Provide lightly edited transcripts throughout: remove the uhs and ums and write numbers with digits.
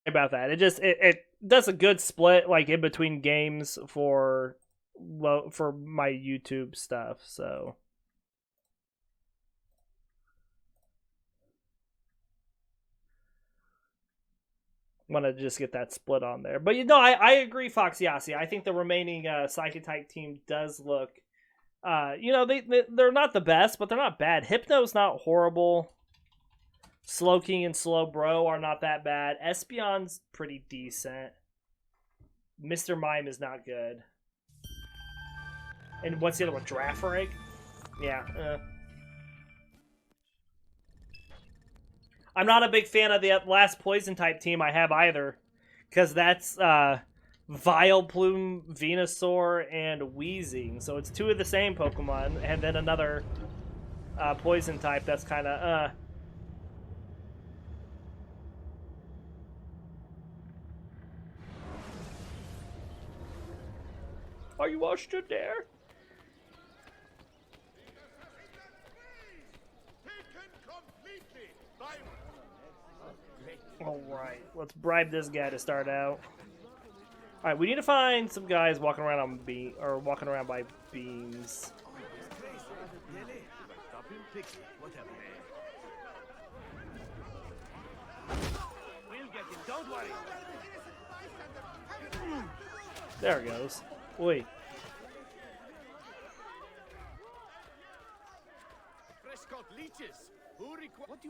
About that. It does a good split like in between games for my YouTube stuff. So want to just get that split on there. But I agree, Foxyasi. I think the remaining Psychic type team does look. They're not the best, but they're not bad. Hypno's not horrible. Slowking and Slowbro are not that bad. Espeon's pretty decent. Mr. Mime is not good. And what's the other one? Girafarig? Yeah. I'm not a big fan of the last Poison type team I have either. Because that's Vileplume, Venusaur, and Weezing. So it's two of the same Pokemon. And then another Poison type that's kind of... Are you all stood there? Alright, let's bribe this guy to start out. Alright, we need to find some guys walking around on walking around by beams. There it goes. Oi.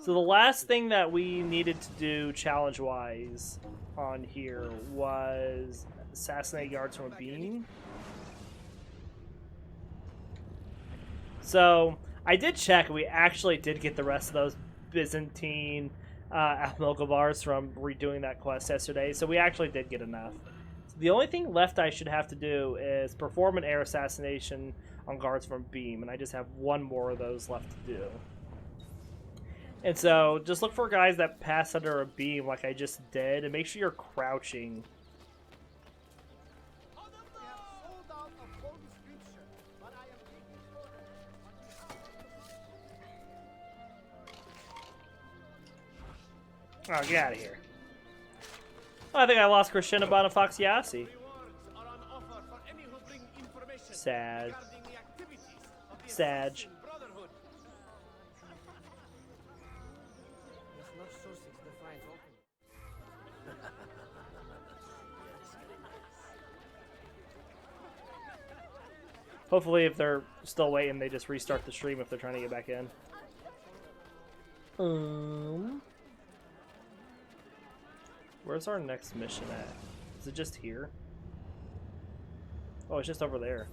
So the last thing that we needed to do challenge-wise on here was assassinate guards from a beam. So I did check. We actually did get the rest of those Byzantine Almogavars from redoing that quest yesterday. So we actually did get enough. So the only thing left I should have to do is perform an air assassination on guards from beam. And I just have one more of those left to do. And so, just look for guys that pass under a beam like I just did, and make sure you're crouching. Oh, get out of here. Oh, I think I lost Crescendoban and Foxyasi. Sad. Sag. Hopefully, if they're still waiting, they just restart the stream if they're trying to get back in. Where's our next mission at? Is it just here? Oh, it's just over there.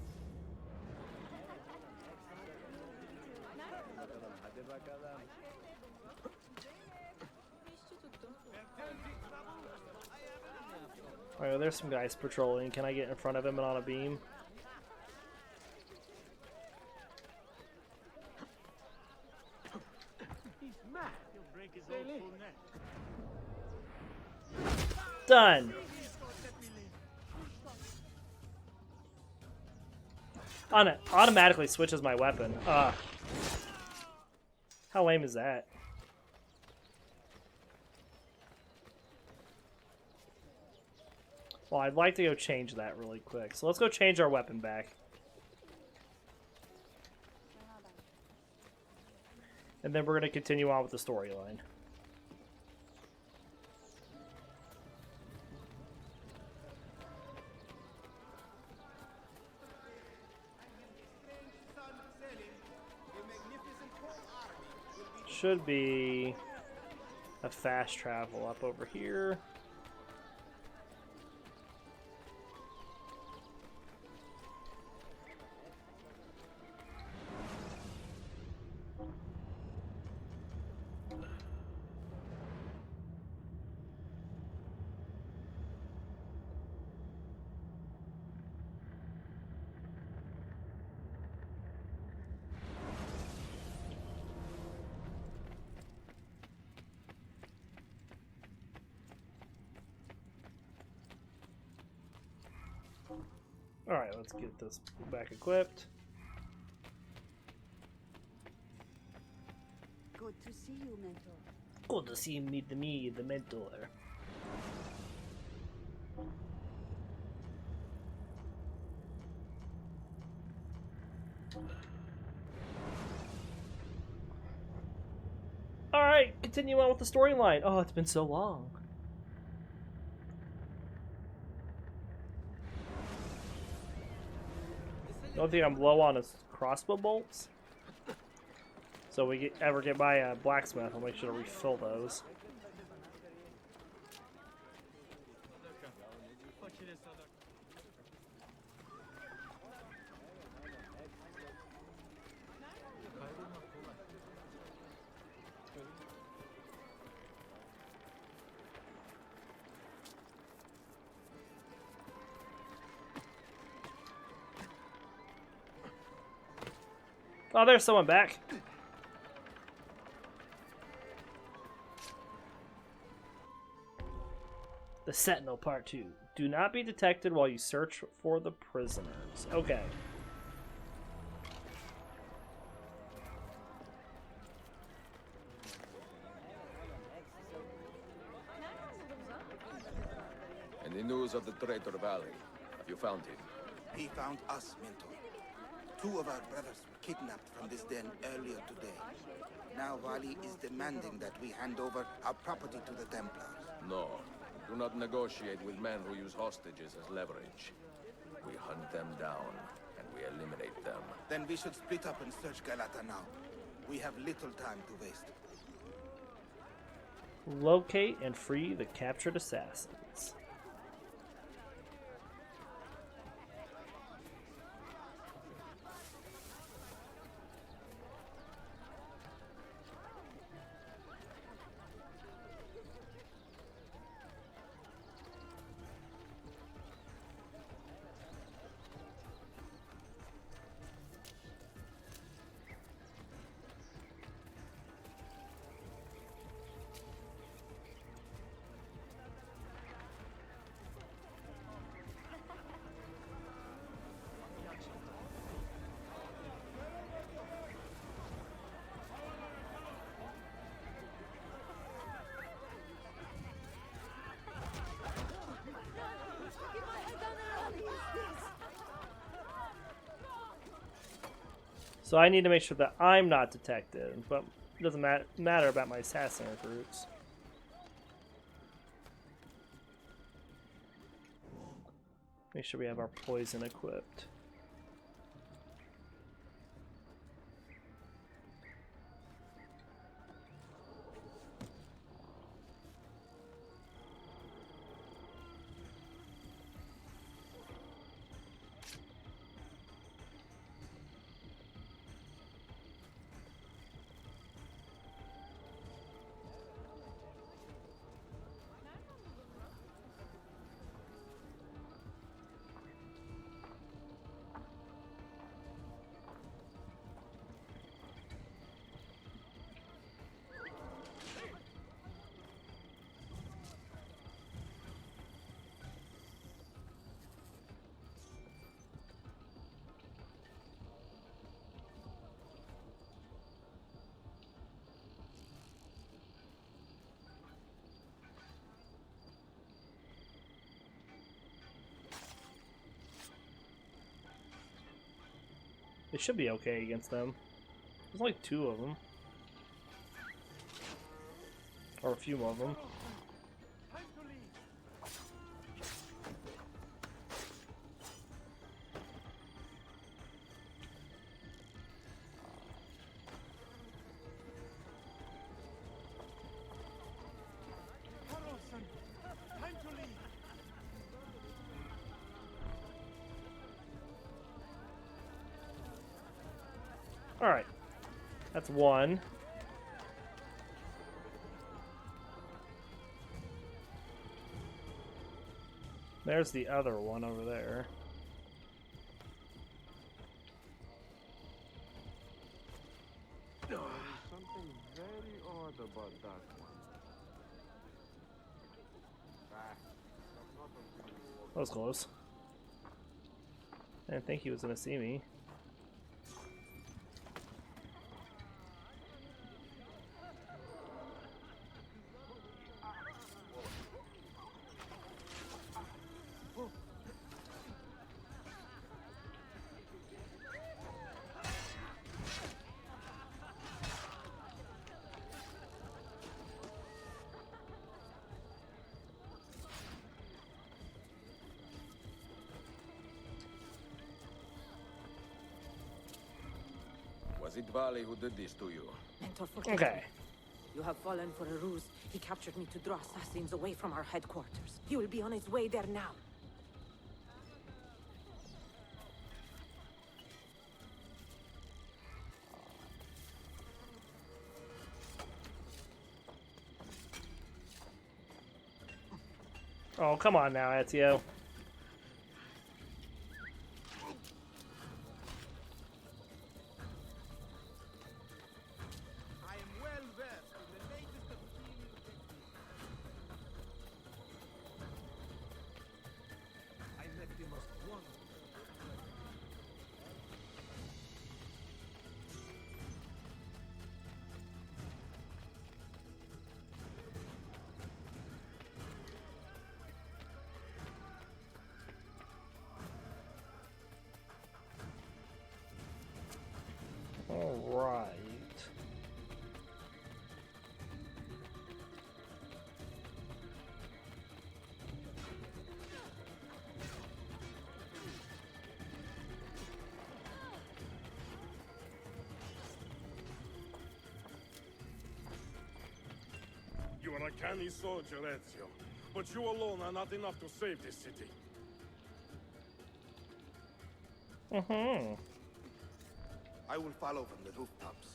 Alright, well, there's some guys patrolling. Can I get in front of him and on a beam? Done. Automatically switches my weapon. How lame is that? Well, I'd like to go change that really quick. So let's go change our weapon back. And then we're going to continue on with the storyline. Should be a fast travel up over here. Alright, let's get this back equipped. Good to see you, Mentor. Good to see me, the mentor. right, continue on with the storyline. Oh, it's been so long. The only thing I'm low on is crossbow bolts. So we ever get by a blacksmith, I'll make sure to refill those. Oh, there's someone back. The Sentinel Part 2. Do not be detected while you search for the prisoners. Okay. And the news of the Traitor Valley. Have you found him? He found us, Mentor. 2 of our brothers were kidnapped from this den earlier today. Now Vali is demanding that we hand over our property to the Templars. No. Do not negotiate with men who use hostages as leverage. We hunt them down, and we eliminate them. Then we should split up and search Galata now. We have little time to waste. Locate and free the captured assassins. So I need to make sure that I'm not detected, but it doesn't matter about my assassin recruits. Make sure we have our poison equipped. It should be okay against them. There's like 2 of them. Or a few of them. Alright. That's 1. There's the other one over there. There is something very odd about that one. That was close. I didn't think he was going to see me. Was it Vali who did this to you? Mentor, forgive Okay. me. You have fallen for a ruse. He captured me to draw assassins away from our headquarters. He will be on his way there now. Oh, come on now, Ezio. I am well versed in the latest of healing techniques. I met the most wonderful. All right. You are a canny soldier, Ezio, but you alone are not enough to save this city. Mm-hmm. I will follow from the rooftops.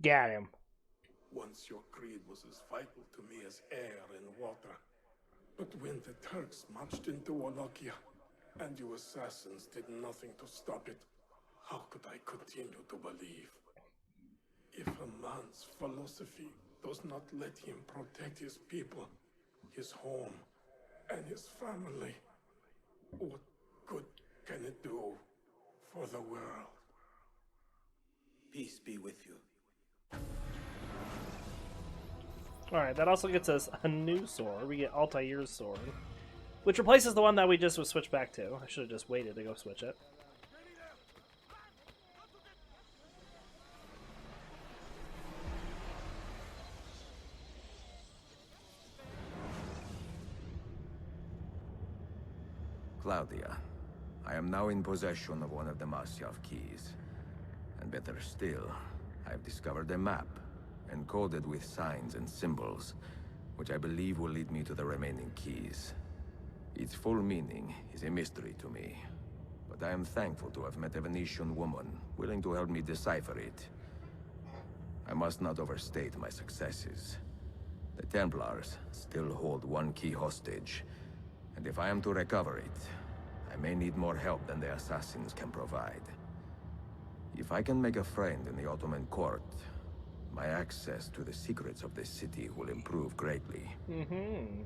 Got him. Once your creed was as vital to me as air and water. But when the Turks marched into Wallachia, and you assassins did nothing to stop it, how could I continue to believe? If a man's philosophy does not let him protect his people, his home, and his family, what good can it do for the world? Peace be with you. Alright, that also gets us a new sword. We get Altair's sword, which replaces the one that we just was switched back to. I should have just waited to go switch it. Claudia, I am now in possession of one of the Masyaf keys. And better still, I've discovered a map, encoded with signs and symbols, which I believe will lead me to the remaining keys. Its full meaning is a mystery to me, but I am thankful to have met a Venetian woman willing to help me decipher it. I must not overstate my successes. The Templars still hold one key hostage, and if I am to recover it, I may need more help than the assassins can provide. If I can make a friend in the Ottoman court, my access to the secrets of this city will improve greatly. Mm-hmm.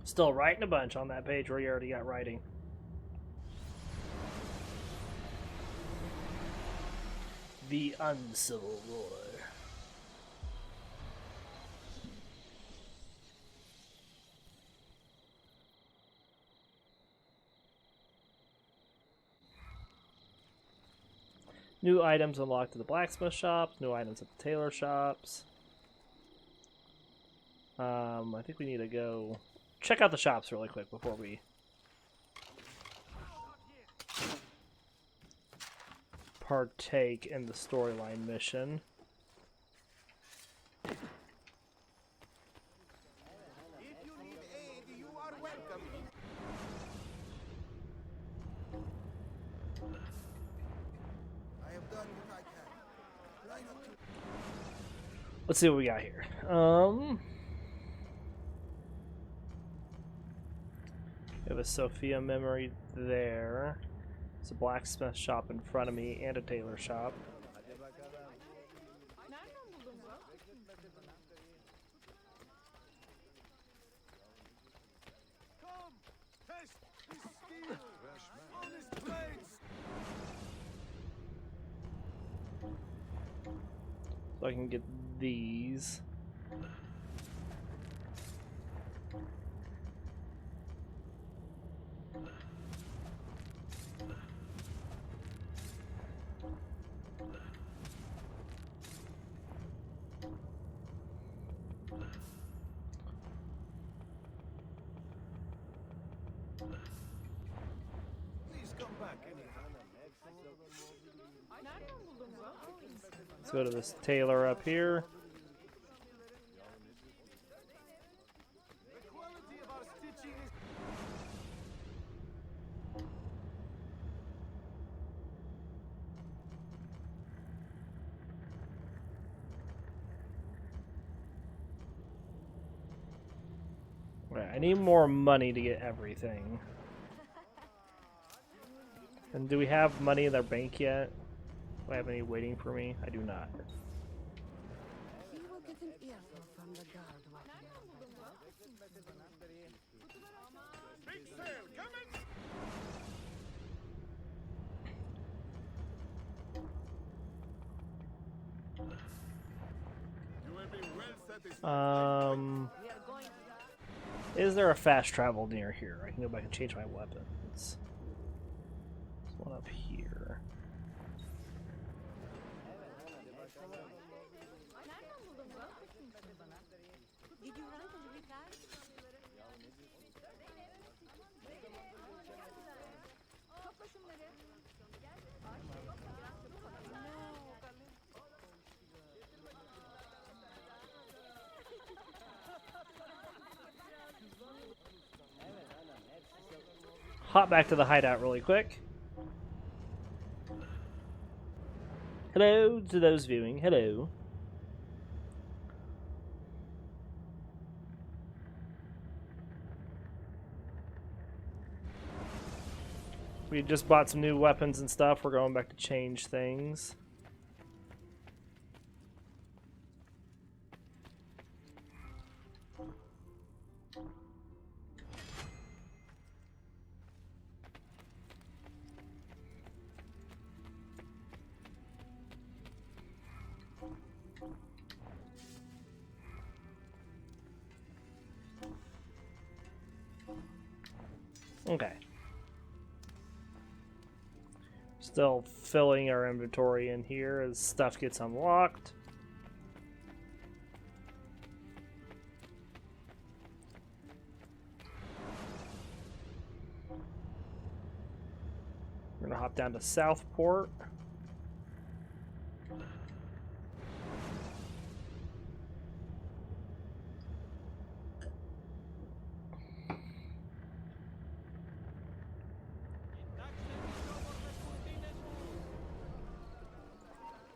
Still writing a bunch on that page where you already got writing. The Uncivil War. New items unlocked at the blacksmith shops, new items at the tailor shops. I think we need to go check out the shops really quick before we partake in the storyline mission. If you need aid, you are welcome. I have done what I can. Try not to. Let's see what we got here. We have a Sophia memory there. There's a blacksmith shop in front of me and a tailor shop. Come, test his skill. Honest blades. So I can get these. Let's go to this tailor up here. Right, I need more money to get everything. And do we have money in their bank yet? Do I have any waiting for me? I do not. You will get an earful from the guard walking Big sale coming! You will be well satisfied. Is there a fast travel near here? I can go back and change my weapons. There's one up here. Did you run to the recap? Hop back to the hideout really quick. Hello to those viewing. Hello. We just bought some new weapons and stuff. We're going back to change things. Okay. Still filling our inventory in here as stuff gets unlocked. We're gonna hop down to Southport.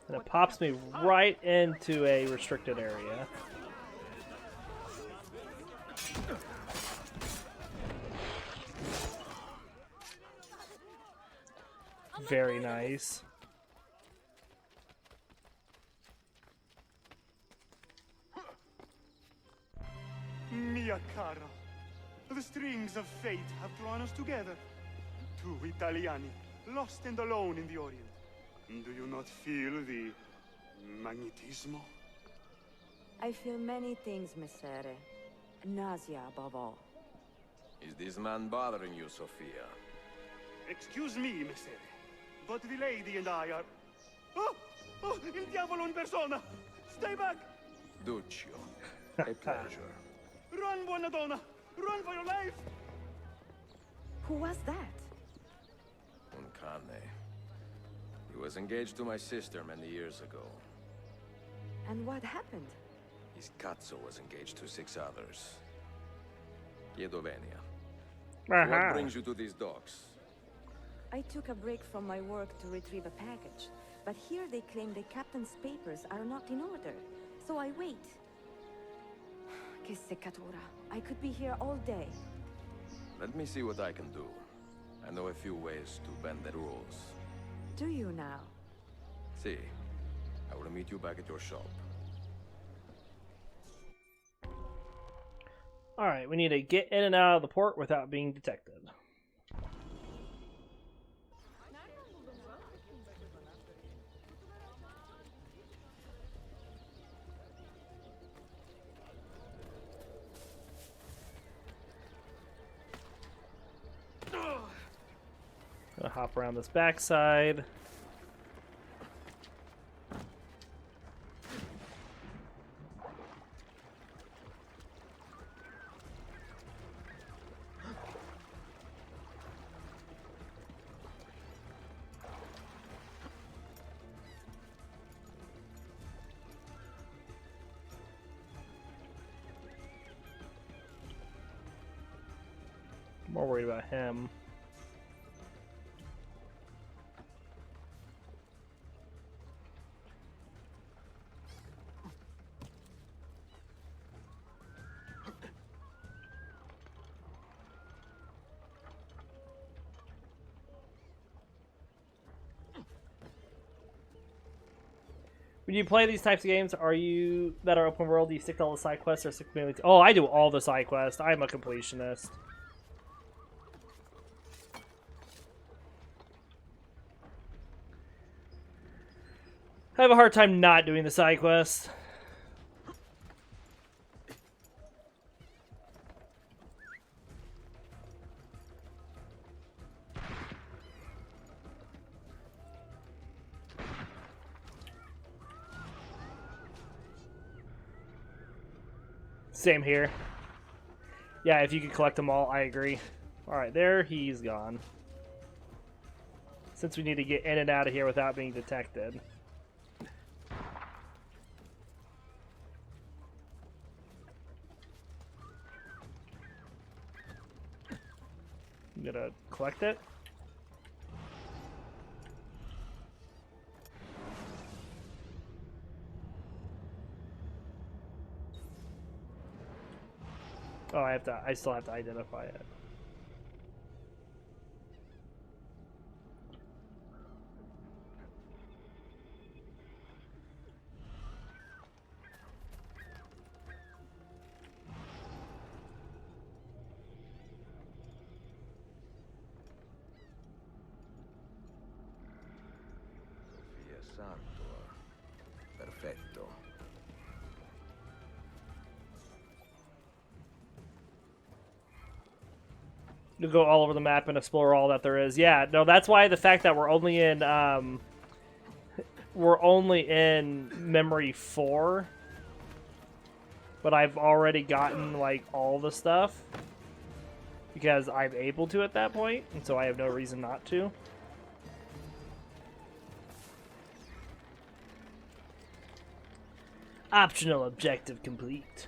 And it pops me right into a restricted area. Very nice. Mia cara, the strings of fate have drawn us together. Two Italiani, lost and alone in the Orient. Do you not feel the magnetismo? I feel many things, Messere. Nausea above all. Is this man bothering you, Sophia? Excuse me, Messere, but the lady and I are... Oh! Oh, il diavolo in persona! Stay back! Duccio. A pleasure. Run, buona donna! Run for your life! Who was that? Un cane. He was engaged to my sister many years ago. And what happened? His cazzo was engaged to 6 others. Chiedovenia. What brings you to these docks? I took a break from my work to retrieve a package, but here they claim the captain's papers are not in order, so I wait. Che seccatura. I could be here all day. Let me see what I can do. I know a few ways to bend the rules. Do you now? See, I will meet you back at your shop. Alright, we need to get in and out of the port without being detected. Gonna hop around this backside. More worried about him. When you play these types of games, are you that are open world? Do you stick to all the side quests or stick mainly? Oh, I do all the side quests. I'm a completionist. I have a hard time not doing the side quests. Same here. Yeah, if you could collect them all, I agree. Alright, there, he's gone. Since we need to get in and out of here without being detected. I'm gonna collect it. Oh, I still have to identify it. Yes, Arthur. Perfetto. To go all over the map and explore all that there is. Yeah, no, that's why the fact that we're only in memory 4, but I've already gotten like all the stuff because I'm able to at that point, and so I have no reason not to. Optional objective complete.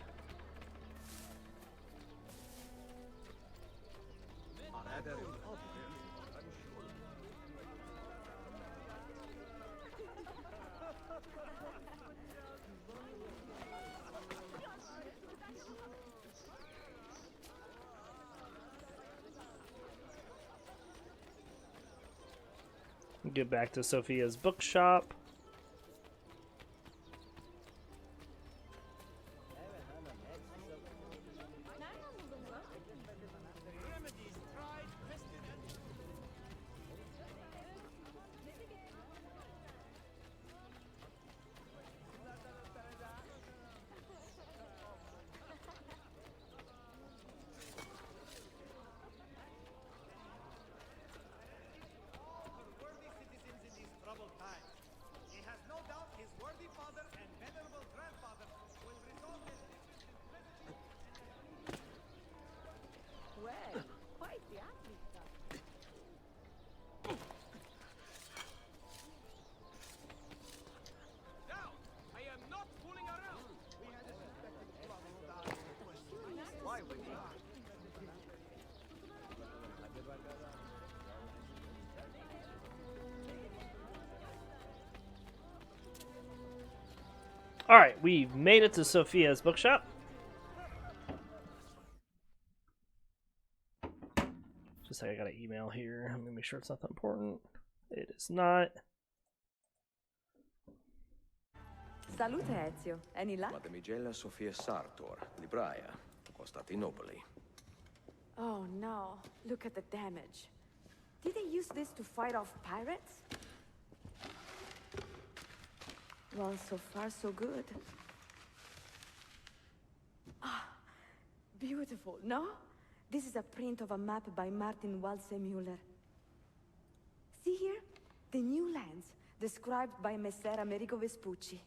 Get back to Sophia's bookshop. Alright, we've made it to Sophia's bookshop. Just like I got an email here. Let me make sure it's not that important. It is not. Salute, Ezio. Any luck? Madamigella Sofia Sartor, Libraia, Costantinopoli. Oh no, look at the damage. Did they use this to fight off pirates? Well, so far so good. Ah, beautiful, no? This is a print of a map by Martin Waldseemüller. See here? The new lands, described by Messer Amerigo Vespucci.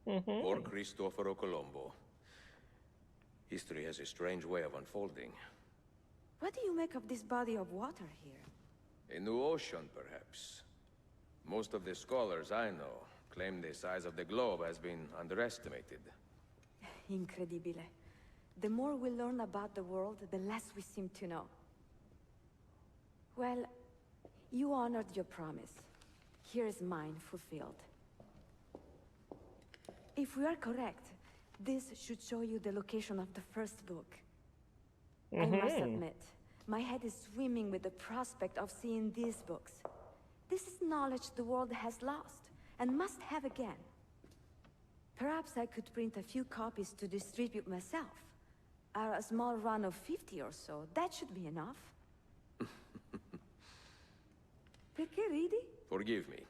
Or Cristoforo Colombo. History has a strange way of unfolding. What do you make of this body of water here? A new ocean, perhaps. Most of the scholars I know claim the size of the globe has been underestimated. Incredibile. The more we learn about the world, the less we seem to know. Well, you honored your promise. Here is mine fulfilled. If we are correct, this should show you the location of the first book. I must admit, my head is swimming with the prospect of seeing these books. This is knowledge the world has lost, and must have again. Perhaps I could print a few copies to distribute myself. A small run of 50 or so, that should be enough. Perché ridi? Forgive me.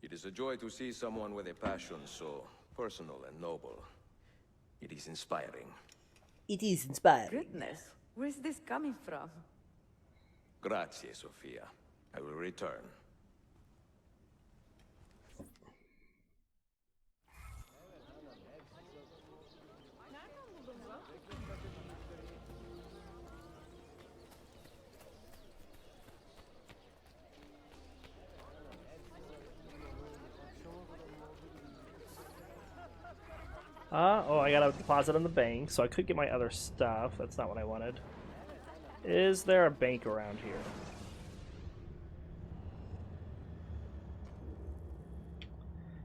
It is a joy to see someone with a passion so personal and noble. It is inspiring. It is inspiring. Goodness, where's this coming from? Grazie, Sofia. I will return. Oh, I got a deposit in the bank, so I could get my other stuff. That's not what I wanted. Is there a bank around here?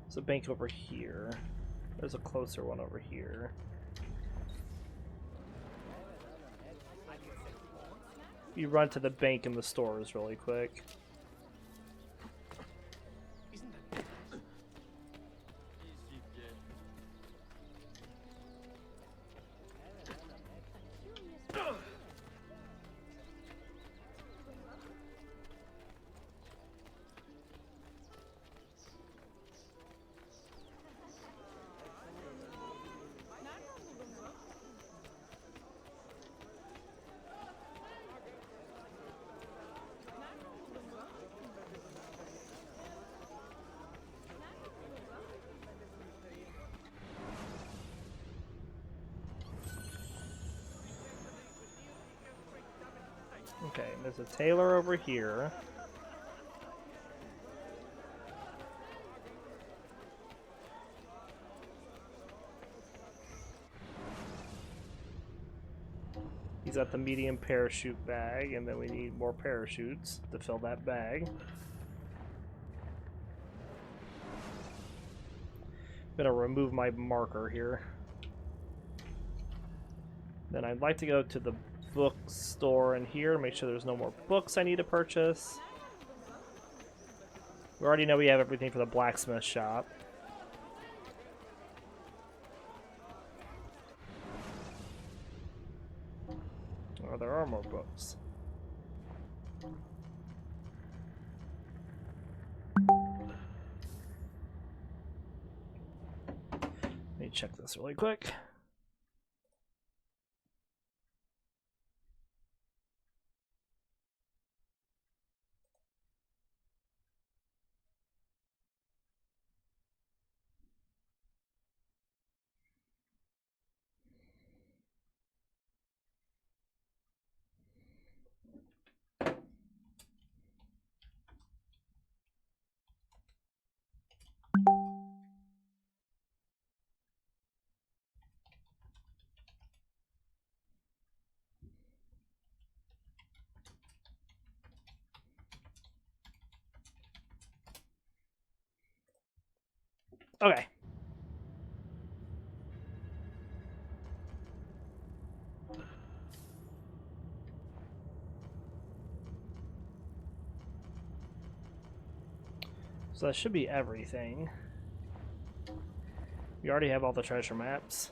There's a bank over here. There's a closer one over here. You run to the bank in the stores really quick. Okay, there's a tailor over here. He's at the medium parachute bag, and then we need more parachutes to fill that bag. I'm gonna remove my marker here. Then I'd like to go to the bookstore in here, make sure there's no more books I need to purchase. We already know we have everything for the blacksmith shop. Oh, there are more books. Let me check this really quick. Okay. So that should be everything. We already have all the treasure maps.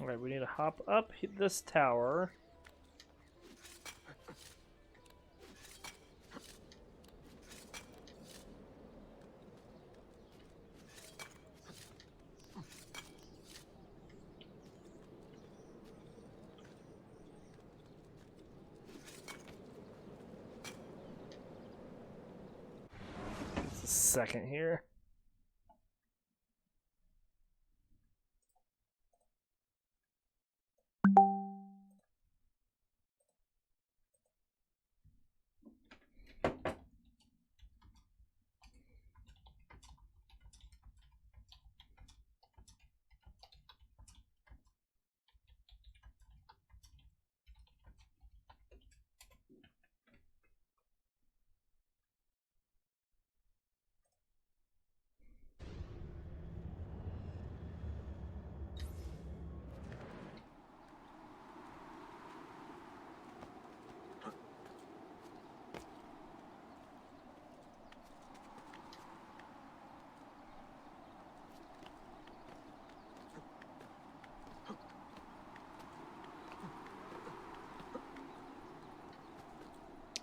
Alright, we need to hop up this tower. Just a second here.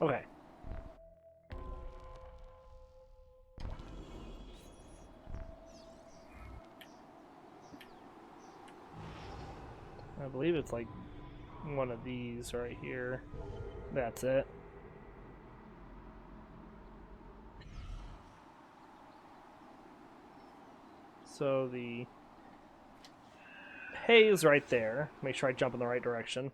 Okay. I believe it's like one of these right here. That's it. So the hay is right there. Make sure I jump in the right direction.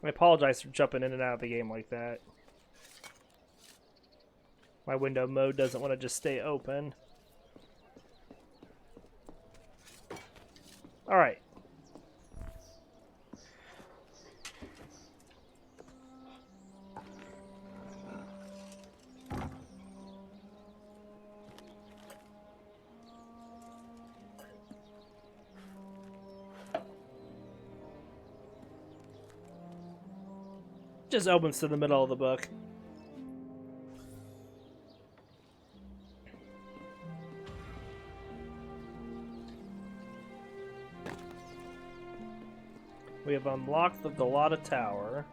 I apologize for jumping in and out of the game like that. My window mode doesn't want to just stay open. Alright. Just opens to the middle of the book. We have unlocked the Galata Tower.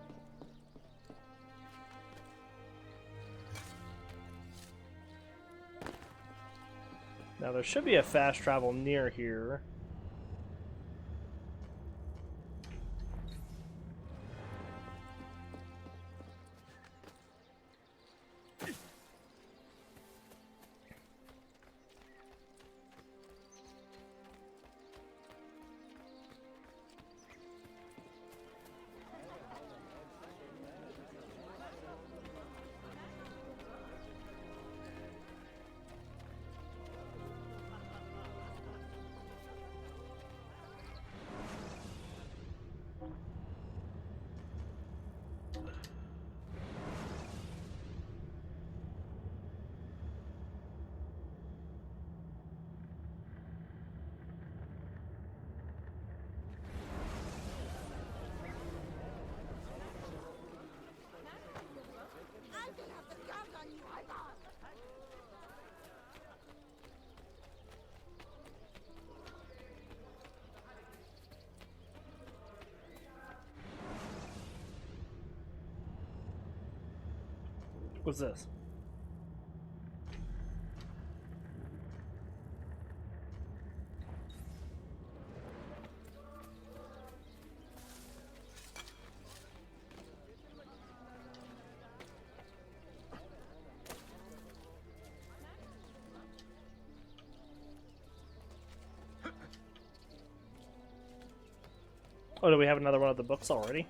Now there should be a fast travel near here. What's this? Oh, do we have another one of the books already?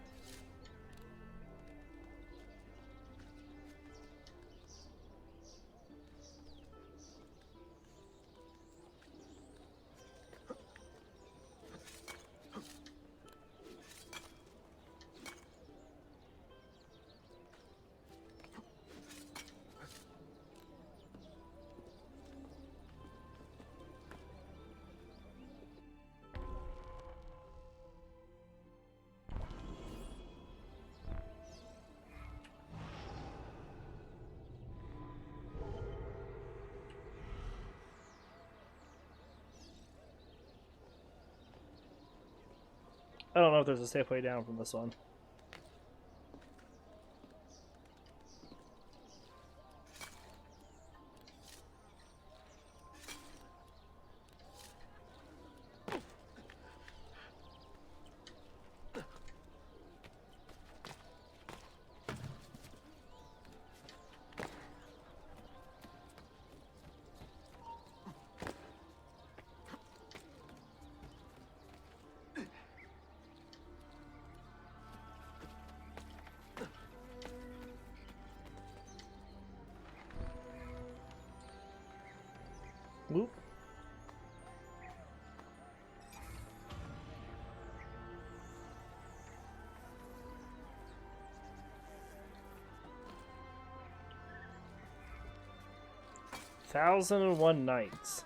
I don't know if there's a safe way down from this one. Whoop. Thousand and One Nights.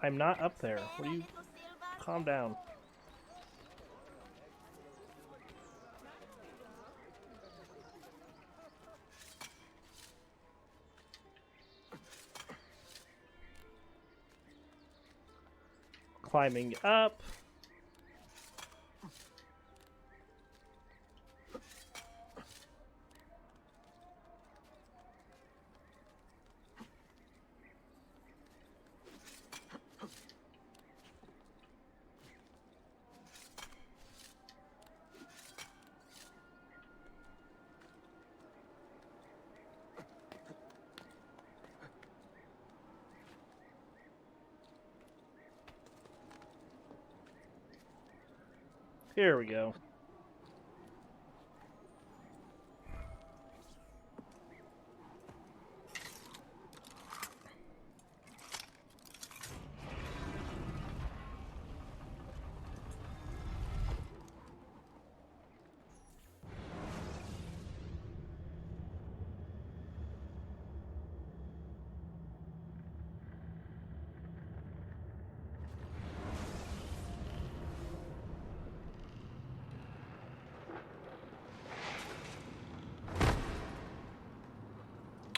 I'm not up there. What are you? Calm down. Climbing up. Here we go.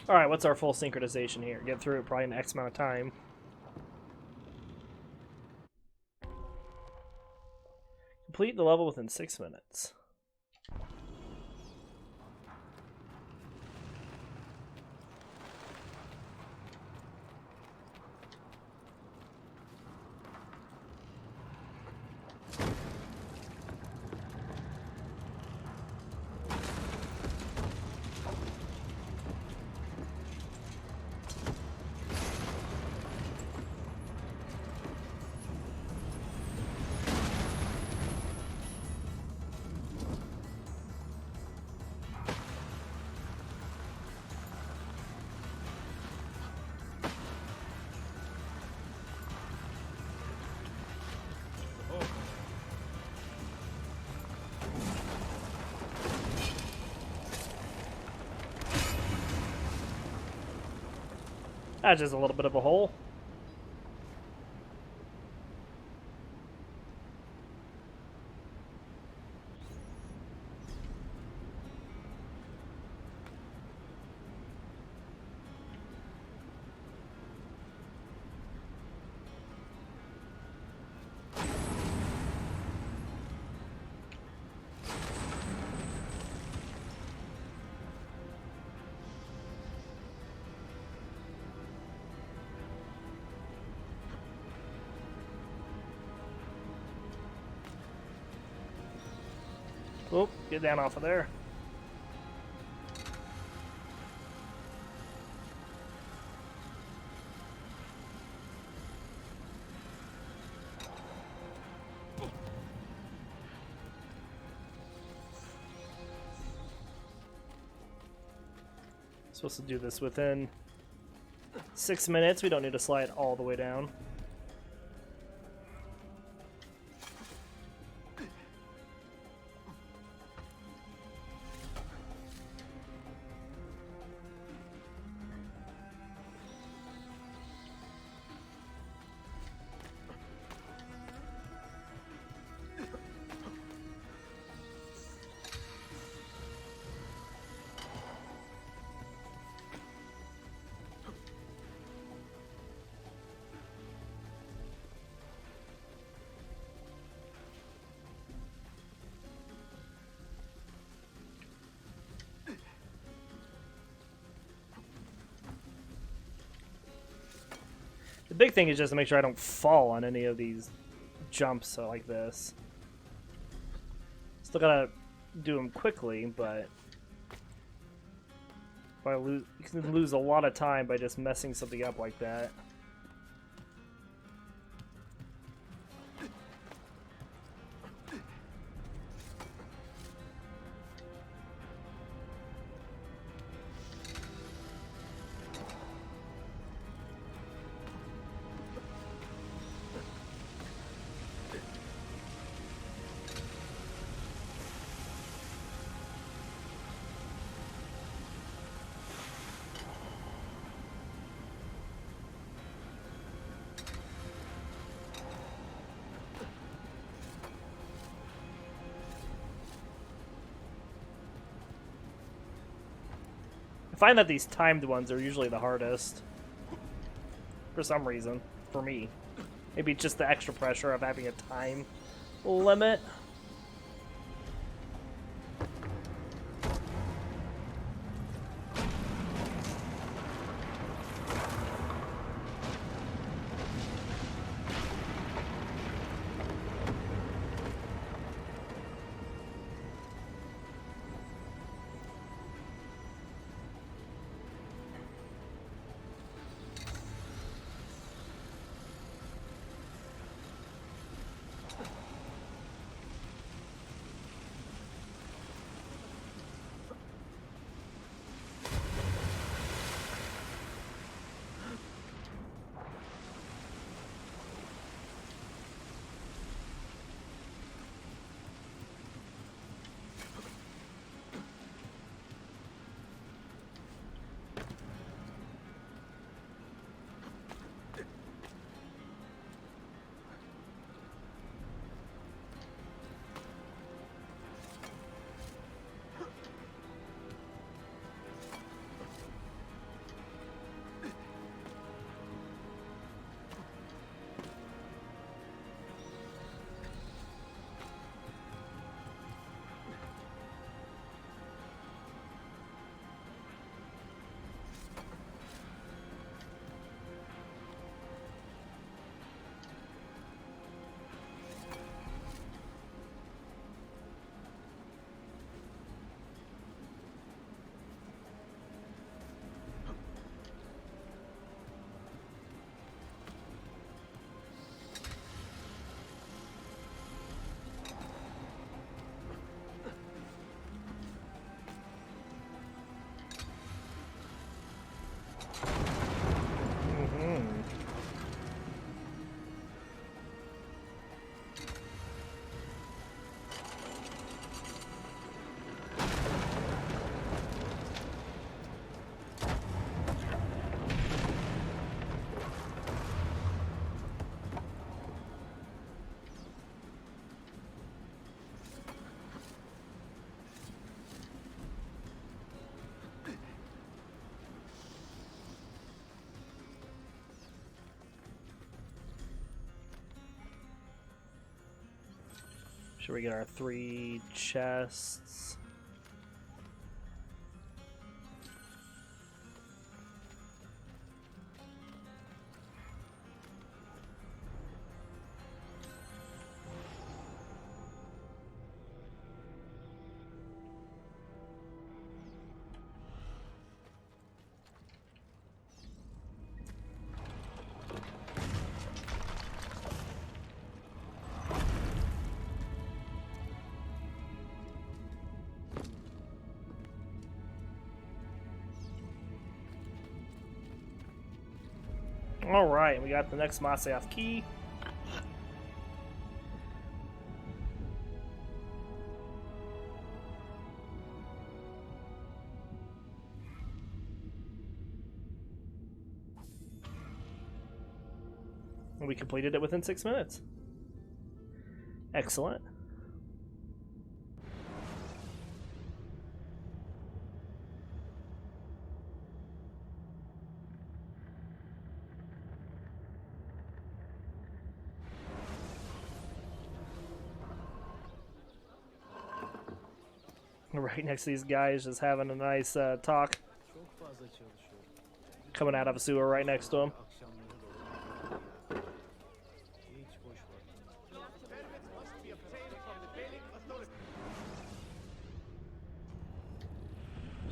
Alright, what's our full synchronization here? Get through it probably in X amount of time. Complete the level within 6 minutes. That's just a little bit of a hole. Oh, get down off of there. Supposed to do this within 6 minutes. We don't need to slide all the way down. big thing is just to make sure I don't fall on any of these jumps like this. Still gotta do them quickly, but if you can lose a lot of time by just messing something up like that. I find that these timed ones are usually the hardest. For some reason. For me. Maybe just the extra pressure of having a time limit. Should we get our 3 chests? Alright, we got the next Masyaf key. And we completed it within 6 minutes. Excellent. Right next to these guys, just having a nice talk. Coming out of a sewer right next to him.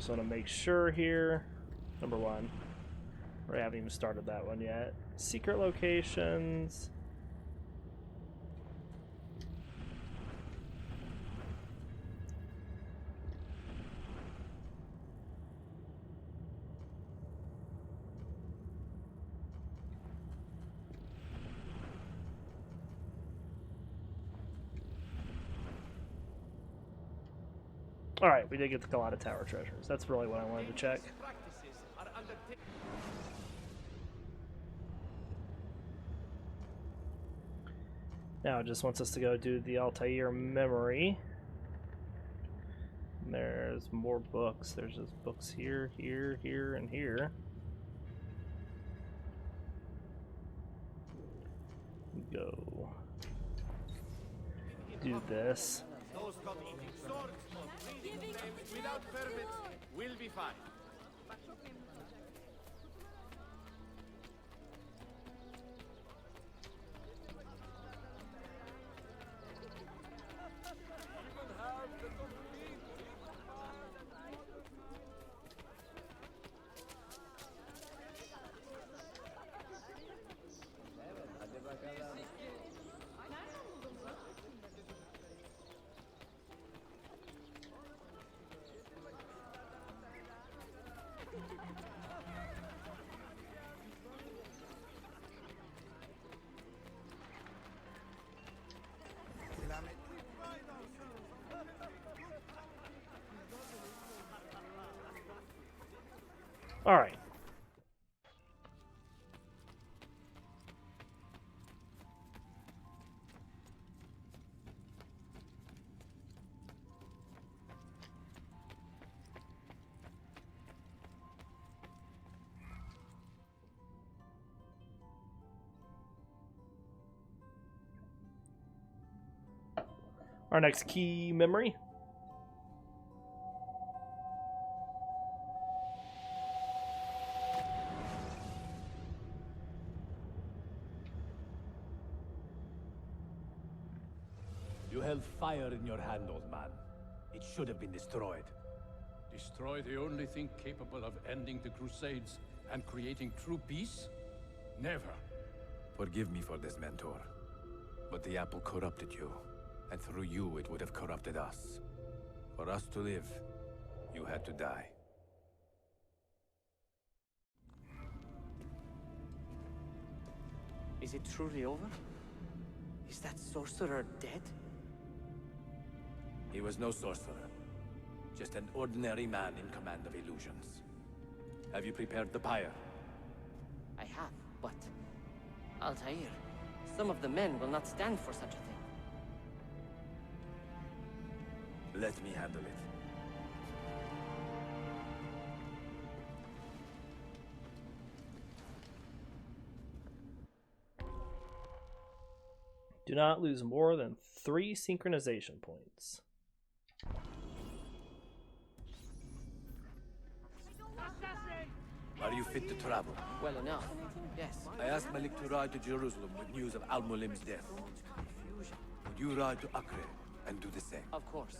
Just want to make sure here. Number 1. We haven't even started that one yet. Secret locations. Alright, we did get the Galata Tower treasures. That's really what I wanted to check. Now it just wants us to go do the Altair memory. And there's more books. There's just books here, here, here, and here. Go. Do this. Those coming swords or reading them without permits will be fine. All right. Our next key memory. You held fire in your hand, old man. It should have been destroyed. Destroy the only thing capable of ending the Crusades and creating true peace? Never. Forgive me for this, Mentor. But the apple corrupted you. And through you, it would have corrupted us. For us to live, you had to die. Is it truly over? Is that sorcerer dead? He was no sorcerer. Just an ordinary man in command of illusions. Have you prepared the pyre? I have, but... Altair, some of the men will not stand for such a thing. Let me handle it. Do not lose more than 3 synchronization points. Are you fit to travel? Well enough, yes. I asked Malik to ride to Jerusalem with news of Al-Mulim's death. Would you ride to Acre and do the same? Of course.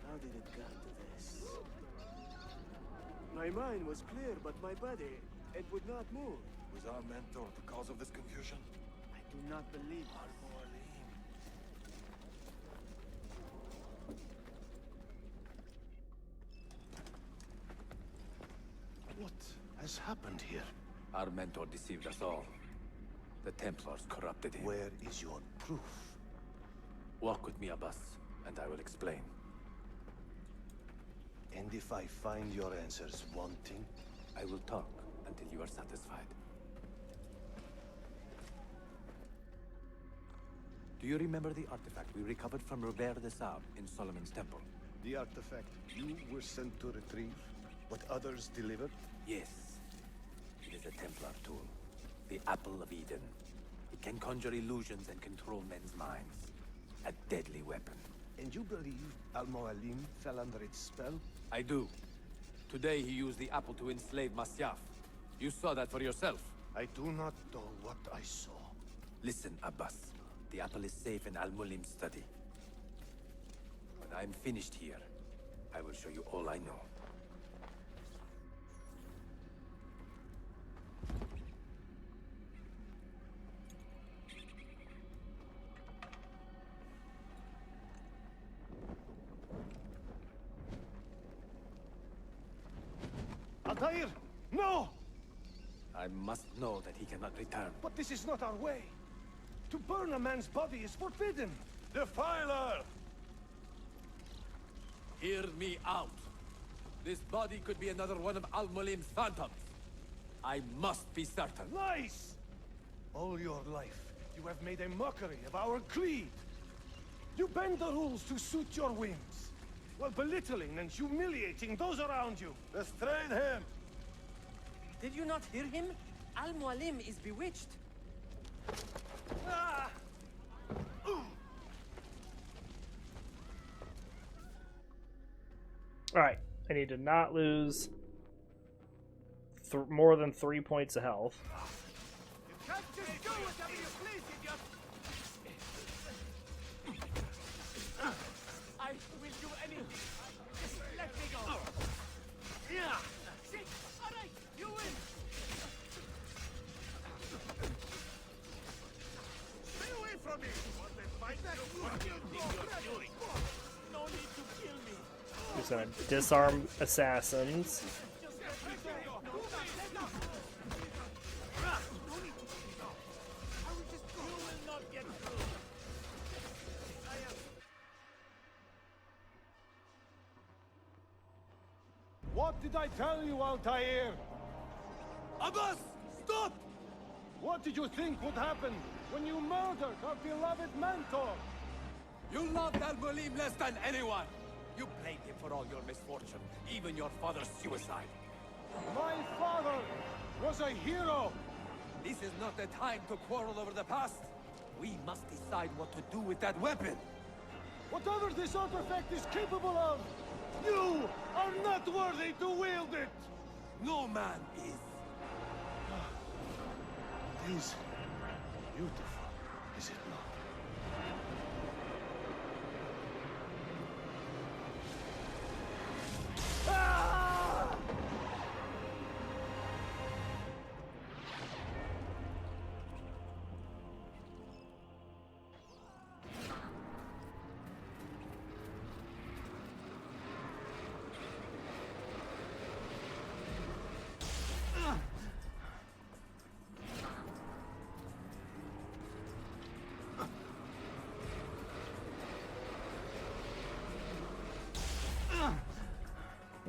How did it come to this? My mind was clear, but my body, it would not move. Was our mentor the cause of this confusion? I do not believe. What has happened here? Our mentor deceived us all. The Templars corrupted him. Where is your proof? Walk with me, Abbas, and I will explain. And if I find your answers wanting? I will talk until you are satisfied. Do you remember the artifact we recovered from Robert de Sable in Solomon's temple? The artifact you were sent to retrieve, what others delivered? Yes. It is a Templar tool. The Apple of Eden. It can conjure illusions and control men's minds. A deadly weapon. And you believe Al-Mualim fell under its spell? I do. Today he used the apple to enslave Masyaf. You saw that for yourself. I do not know what I saw. Listen, Abbas. The apple is safe in Al-Mulim's study. When I'm finished here, I will show you all I know. Altair! No! I must know that he cannot return. But this is not our way. To burn a man's body is forbidden. Defiler! Hear me out. This body could be another one of Al-Mulim's phantoms. I must be certain. Lies! All your life, you have made a mockery of our creed. You bend the rules to suit your whims, while belittling and humiliating those around you. Restrain him! Did you not hear him? Al-Mualim is bewitched. Ah! Alright, I need to not lose more than 3 points of health. You can't just do whatever you please, idiot! I will do anything. Just let me go. Yeah. See? All right, you win. Stay away from me. Want to fight? What do you think you're doing? No need to kill me. Just gonna disarm assassins. What did I tell you, Altair? Abbas! Stop! What did you think would happen when you murdered our beloved mentor? You loved Al-Mulim less than anyone! You blamed him for all your misfortune, even your father's suicide. My father was a hero! This is not the time to quarrel over the past. We must decide what to do with that weapon. Whatever this artifact is capable of, you are not worthy to wield it! No man is. It is beautiful, is it not? Ah!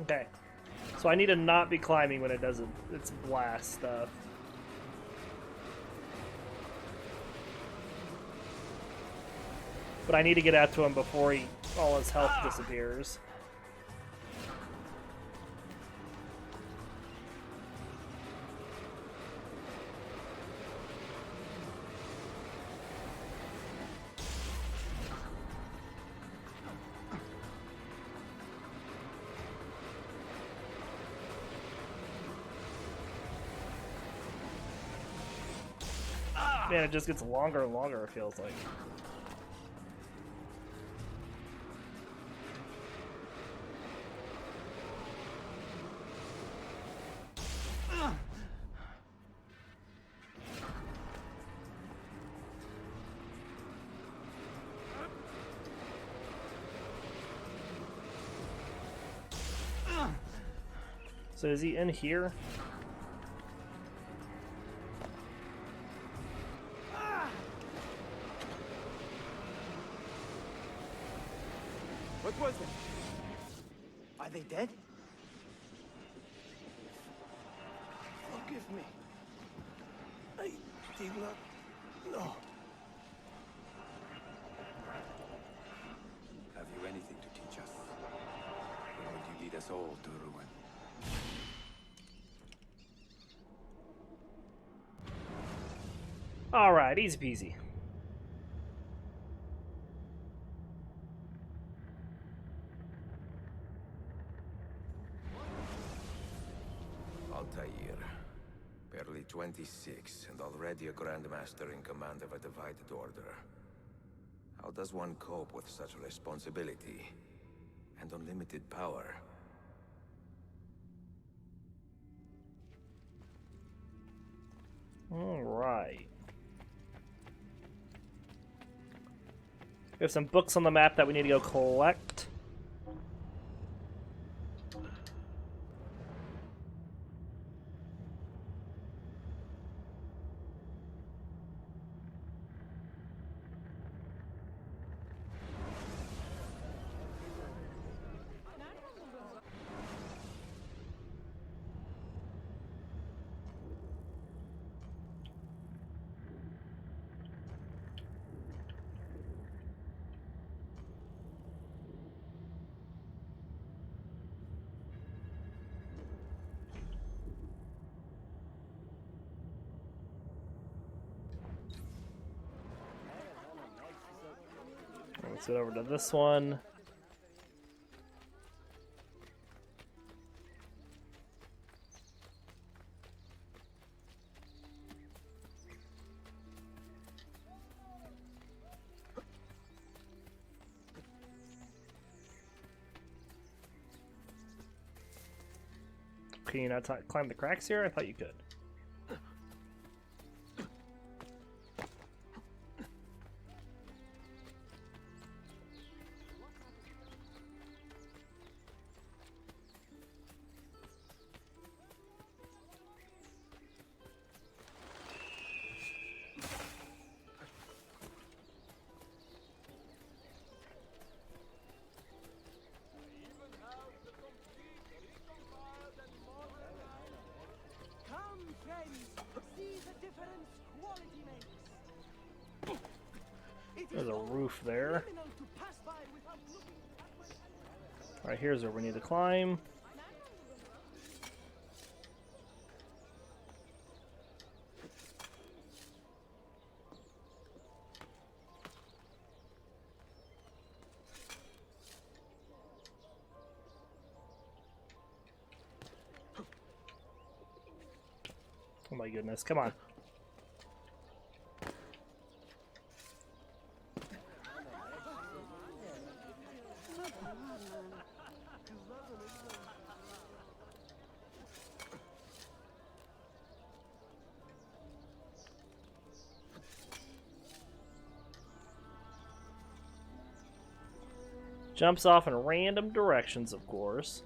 Okay. So I need to not be climbing when it does its blast stuff. But I need to get out to him before all his health disappears. Man, it just gets longer and longer, it feels like. So is he in here? What was it? Are they dead? Forgive me. I did not know. Have you anything to teach us? Or would you lead us all to ruin? Alright, easy peasy. Altair. Barely 26, and already a Grandmaster in command of a divided order. How does one cope with such responsibility and unlimited power? All right. We have some books on the map that we need to go collect. Let's get over to this one. Can you not climb the cracks here? I thought you could. There's a roof there. Alright, here's where we need to climb. Oh my goodness, come on. Jumps off in random directions, of course.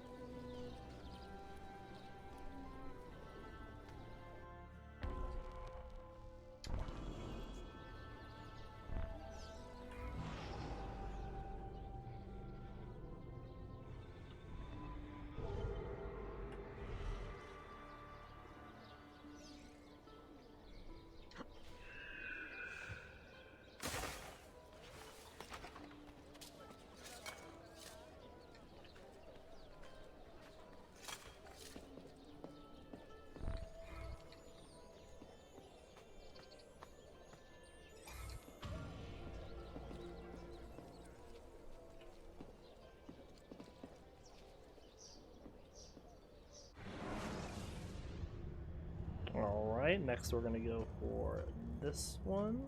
Alright, next we're gonna go for this one.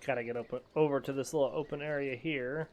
Gotta get over to this little open area here.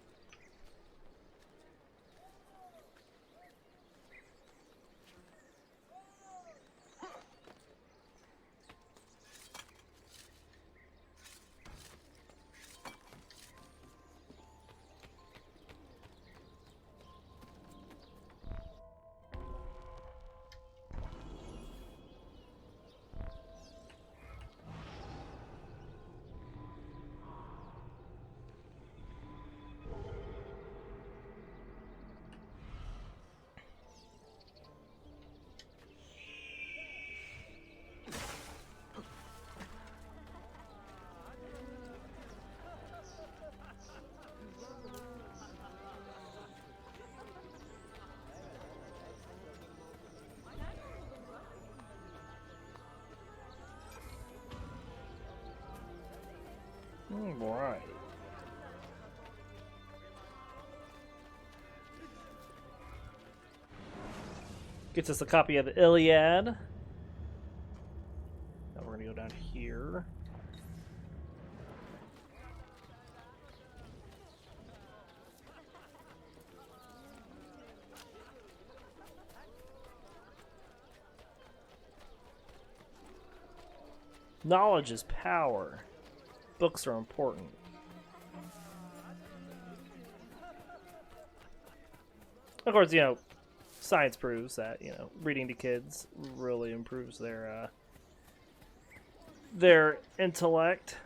Alright. Gets us a copy of the Iliad. Now we're going to go down here. Knowledge is power. Books are important. Of course, you know, science proves that, you know, reading to kids really improves their intellect.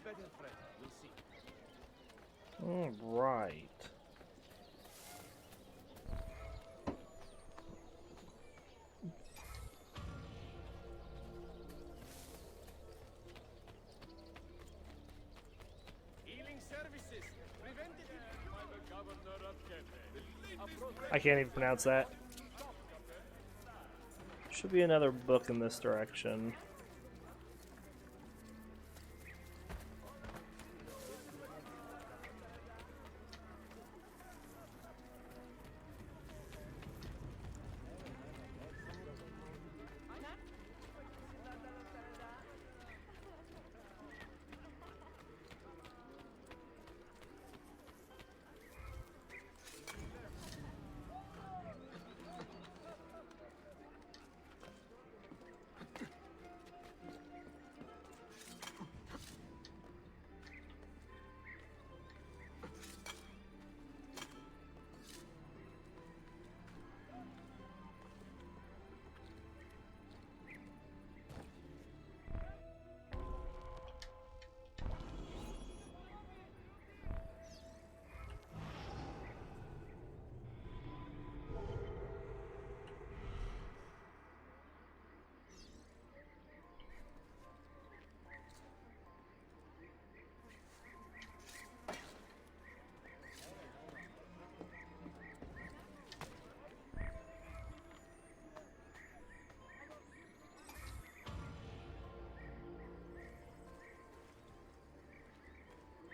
better, friend. We'll see. All right. Healing services. Preventative. I can't even pronounce that. Should be another book in this direction.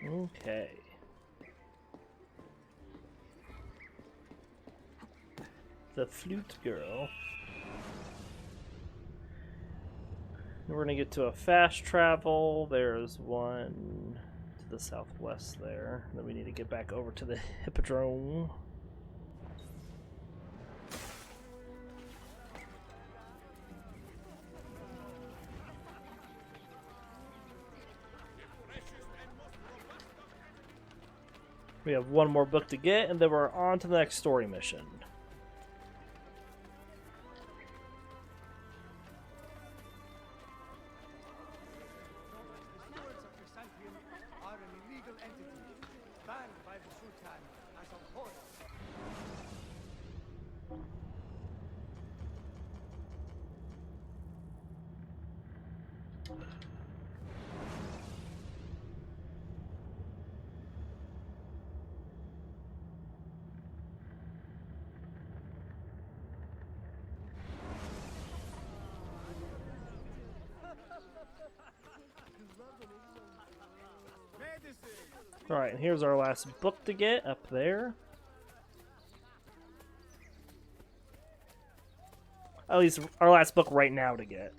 Okay. The Flute Girl. We're gonna get to a fast travel. There's one to the southwest there. Then we need to get back over to the Hippodrome. We have one more book to get, and then we're on to the next story mission. The stewards of Chrysanthemum are an illegal entity, banned by the Sultan as a horror. Alright, and here's our last book to get up there. At least our last book right now to get.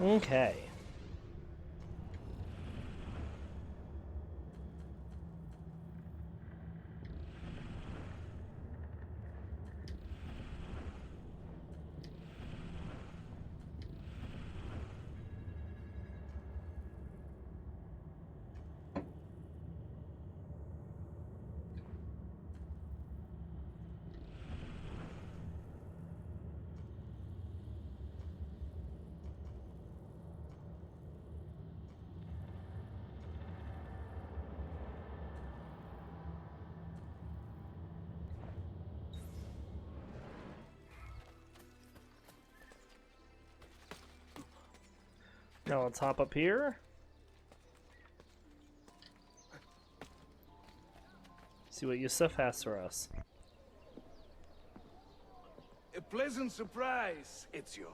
Okay. Now let's hop up here. See what Yusuf has for us. A pleasant surprise, Ezio.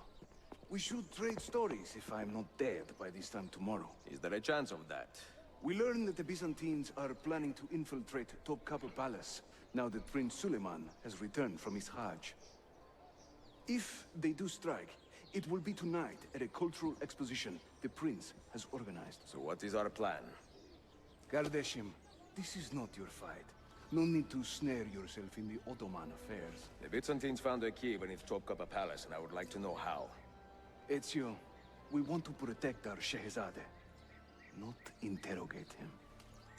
We should trade stories if I'm not dead by this time tomorrow. Is there a chance of that? We learn that the Byzantines are planning to infiltrate Topkapi Palace now that Prince Suleiman has returned from his Hajj. If they do strike, it will be tonight at a cultural exposition the prince has organized. So what is our plan? Kardashim, this is not your fight. No need to snare yourself in the Ottoman affairs. The Byzantines found a key beneath Topkapi Palace, and I would like to know how. Ezio, we want to protect our Shehzade, not interrogate him.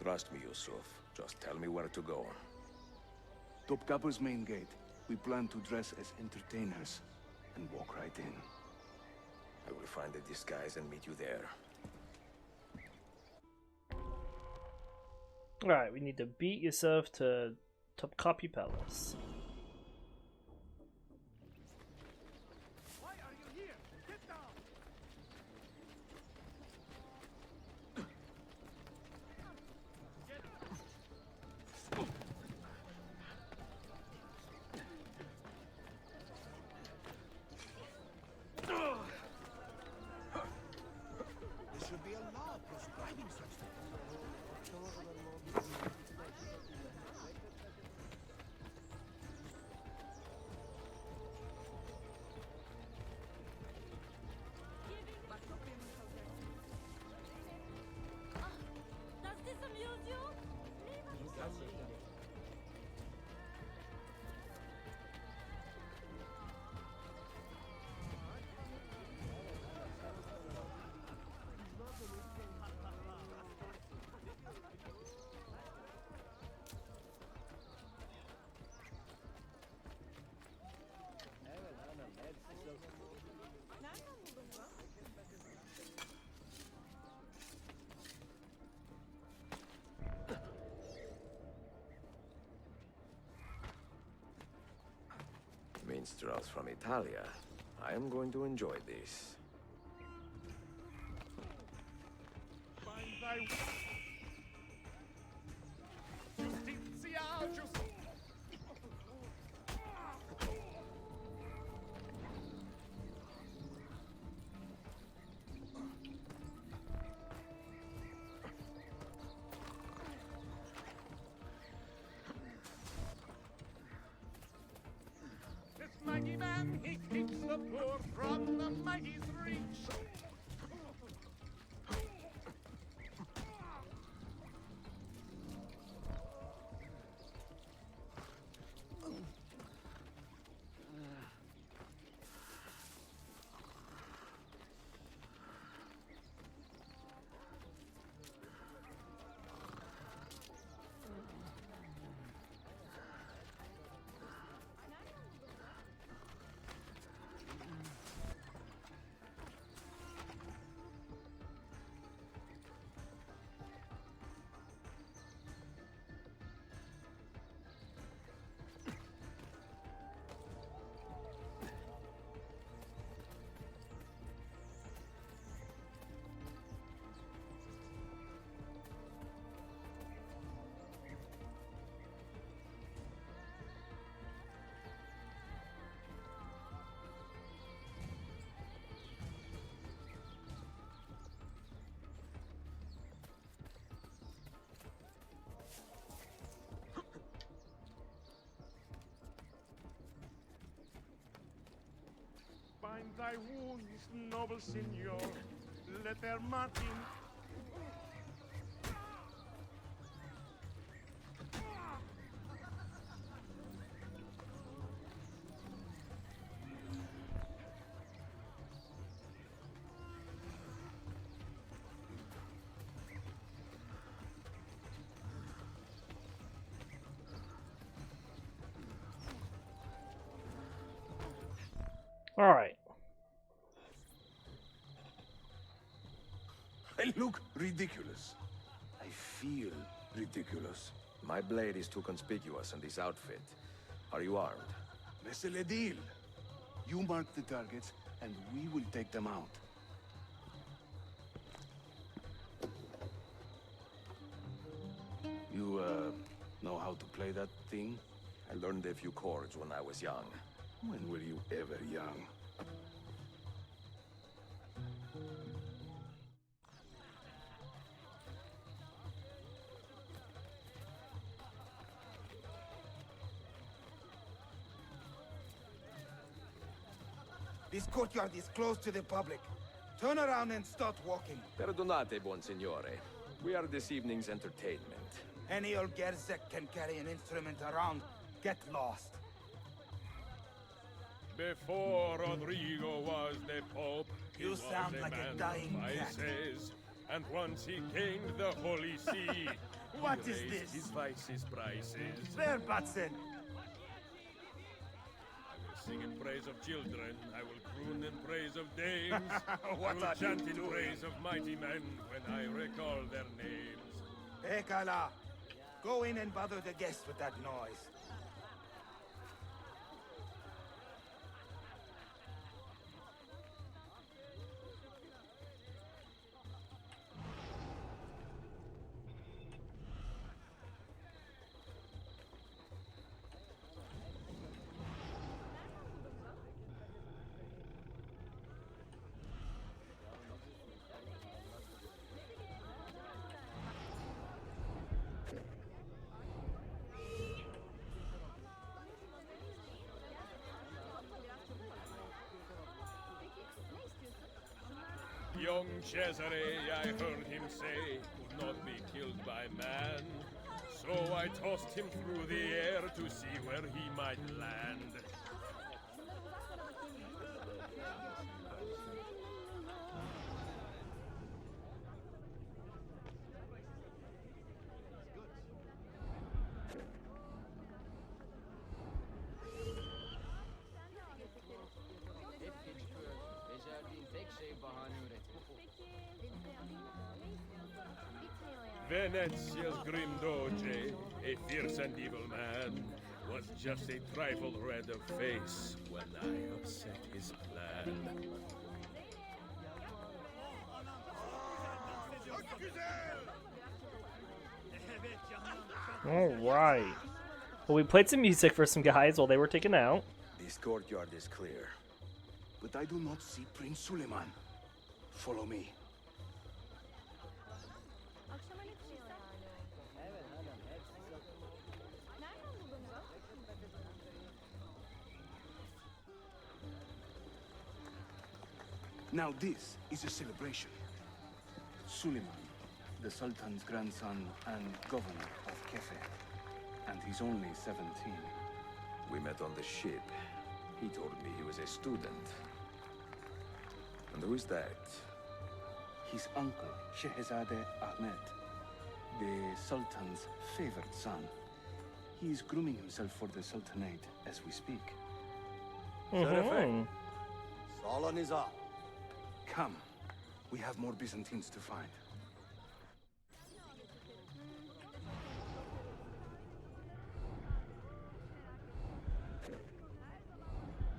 Trust me, Yusuf. Just tell me where to go. Topkapi's main gate. We plan to dress as entertainers and walk right in. I will find a disguise and meet you there. Alright, we need to beat Yusuf to Topkapi Palace. Why are you here? Get down! There should be a law proscribing such things. Does this amuse you? Minstrels from Italia. I am going to enjoy this. Find thy Justitia, this mighty man, he keeps the poor from the mighty's reach. bind thy wounds, noble signor. Let their Martin. All right. I look ridiculous. I feel ridiculous. My blade is too conspicuous in this outfit. Are you armed? C'est le deal. You mark the targets, and we will take them out. You, know how to play that thing? I learned a few chords when I was young. When were you ever young? This courtyard is closed to the public. Turn around and start walking. Perdonate, buon signore. We are this evening's entertainment. Any old Gerzek can carry an instrument around. Get lost. Before Rodrigo was the Pope, You he sound was like a man dying of cat. vices. And once he gained the Holy See, What he is raised this? his vices prices. There, Batson. I will sing in praise of children. I will croon in praise of dames. What I will are chant you in doing? praise of mighty men when I recall their names. Ekala, go in and bother the guests with that noise. Young Cesare, I heard him say, could not be killed by man. So I tossed him through the air to see where he might land. Venezia's grim doge, a fierce and evil man, was just a trifle red of face when I upset his plan. All right. Well, we played some music for some guys while they were taken out. This courtyard is clear. But I do not see Prince Suleiman. Follow me. Now this is a celebration. Suleiman, the Sultan's grandson and governor of Kefe, and he's only 17. We met on the ship. He told me he was a student. And who is that? His uncle, Shehzade Ahmed, the Sultan's favored son. He is grooming himself for the Sultanate as we speak. Solon is up. Come. We have more Byzantines to find.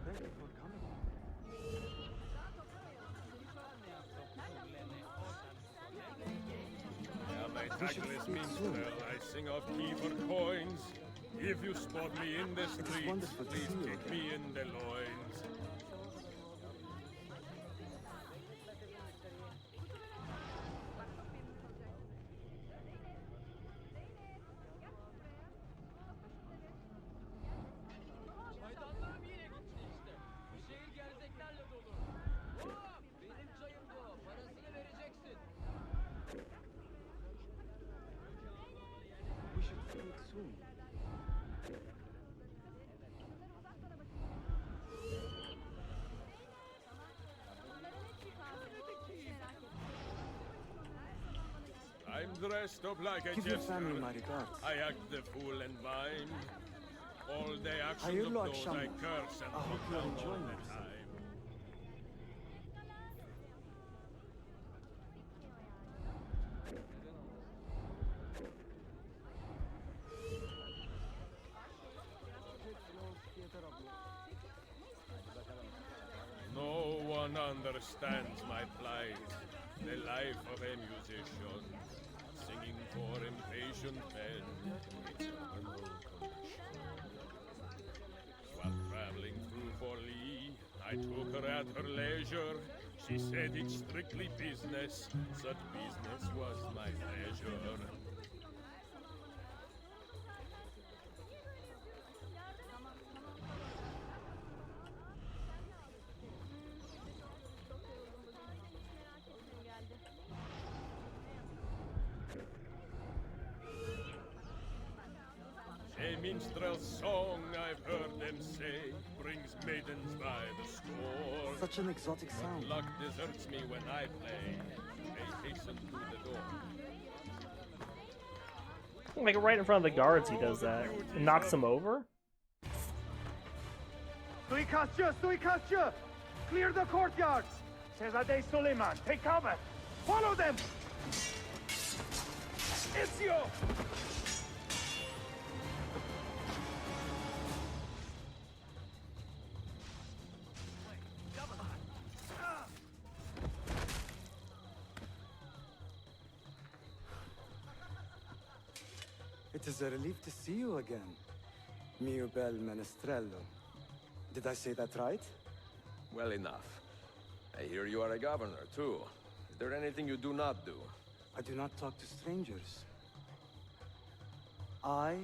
Thank you for coming. I'm a tactless minstrel. I sing off key for coins. If you spot me in the streets, please kick me in the loins. Haydanlarım yine gitti işte. Bu şehir gerzeklerle dolu. Dressed up like a Give your jester, family my regards. I act the fool and blind. All the actions Hayırlı of those I akşamlar. curse and I hope put you're down all enjoying the yourself. time. No one understands my plight, the life of a musician, singing for impatient men to eternal condition. While traveling through Forli, I took her at her leisure. She said it's strictly business, such business was my pleasure. A minstrel's song, I've heard them say, brings maidens by the score. Such an exotic sound. But luck deserts me when I play. They hasten to the door. Like right in front of the guards, he does that. And knocks them over? Suikastya! Clear the courtyard! Shehzade Suleiman, take cover! Follow them! Ezio! It is a relief to see you again, mio bel menestrello. Did I say that right? Well enough. I hear you are a governor, too. Is there anything you do not do? I do not talk to strangers. I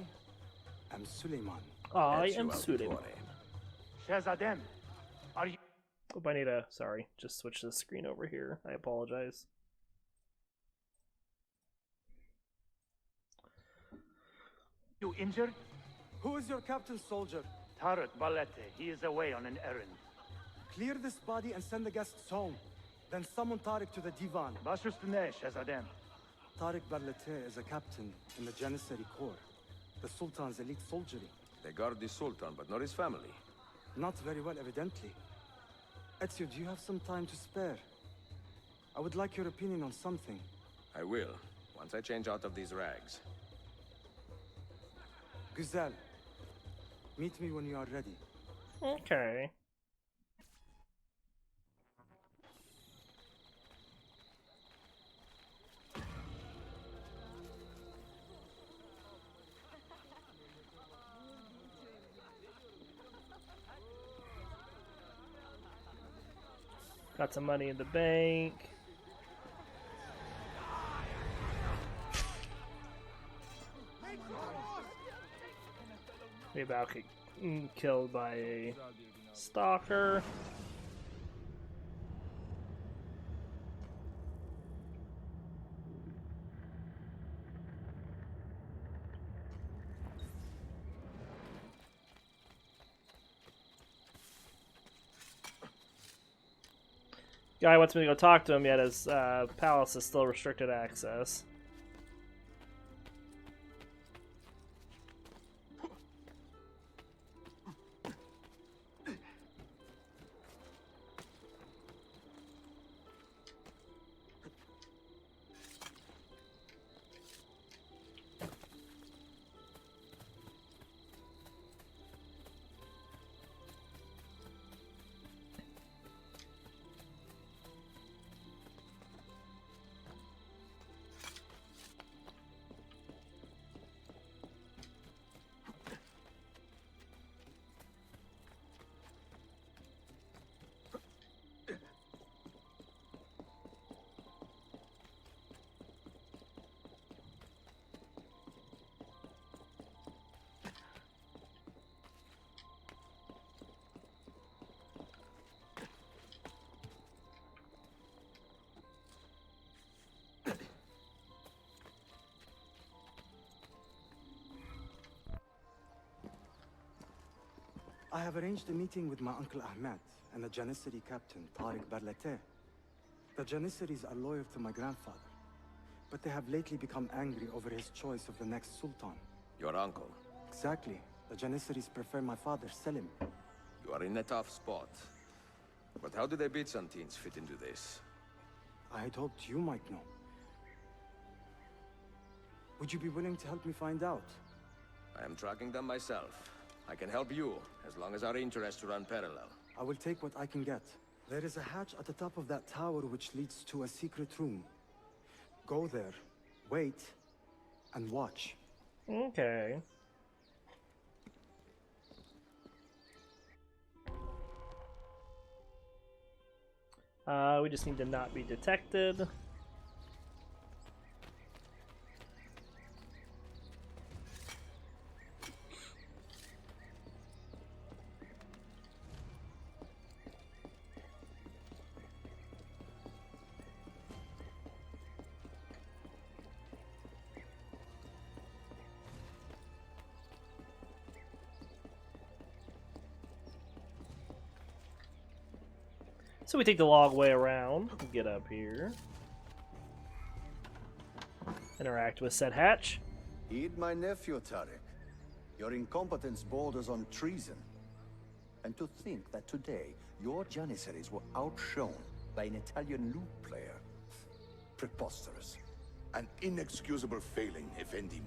am Suleiman. I am Suleiman. Shehzadem, are you... Hope I need a... Sorry, just switch the screen over here. I apologize. You injured? Who is your captain, soldier? Tariq Balete. He is away on an errand. Clear this body and send the guests home. Then summon Tariq to the divan. Bashustane, Shehzadem. Tariq Barlete is a captain in the Janissary Corps, the Sultan's elite soldiery. They guard the Sultan, but not his family. Not very well, evidently. Ezio, do you have some time to spare? I would like your opinion on something. I will, once I change out of these rags. Güzel. Meet me when you are ready. Okay. Got some money in the bank. Maybe I'll get killed by a stalker. Guy wants me to go talk to him, yet his palace is still restricted access. I have arranged a meeting with my uncle Ahmed and the Janissary captain, Tariq Barlete. The Janissaries are loyal to my grandfather, but they have lately become angry over his choice of the next Sultan. Your uncle? Exactly. The Janissaries prefer my father, Selim. You are in a tough spot. But how do the Byzantines fit into this? I had hoped you might know. Would you be willing to help me find out? I am tracking them myself. I can help you, as long as our interests run parallel. I will take what I can get. There is a hatch at the top of that tower which leads to a secret room. Go there, wait, and watch. Okay. We just need to not be detected. So we take the long way around, get up here, interact with said hatch. Heed my nephew, Tariq. Your incompetence borders on treason. And to think that today, your Janissaries were outshone by an Italian lute player. Preposterous. An inexcusable failing, Effendim.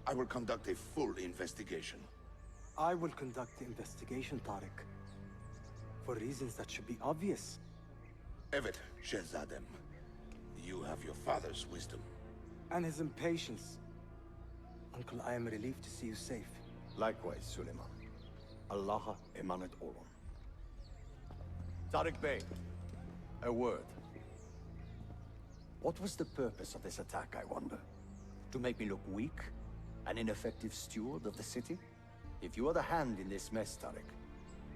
I will conduct a full investigation. I will conduct the investigation, Tariq. For reasons that should be obvious. Evet, Shehzadem. You have your father's wisdom. And his impatience. Uncle, I am relieved to see you safe. Likewise, Suleiman. Allah emanat olun. Tariq Bey, a word. What was the purpose of this attack, I wonder? To make me look weak? An ineffective steward of the city? If you are the hand in this mess, Tariq,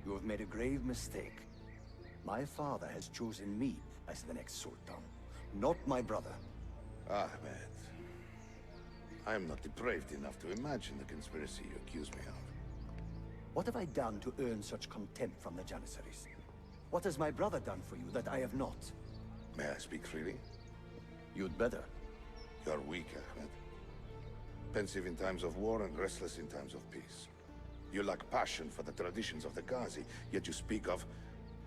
you have made a grave mistake. My father has chosen me as the next Sultan, not my brother. Ahmed. I am not depraved enough to imagine the conspiracy you accuse me of. What have I done to earn such contempt from the Janissaries? What has my brother done for you that I have not? May I speak freely? You'd better. You are weak, Ahmed. Pensive in times of war and restless in times of peace. You lack passion for the traditions of the Ghazi, yet you speak of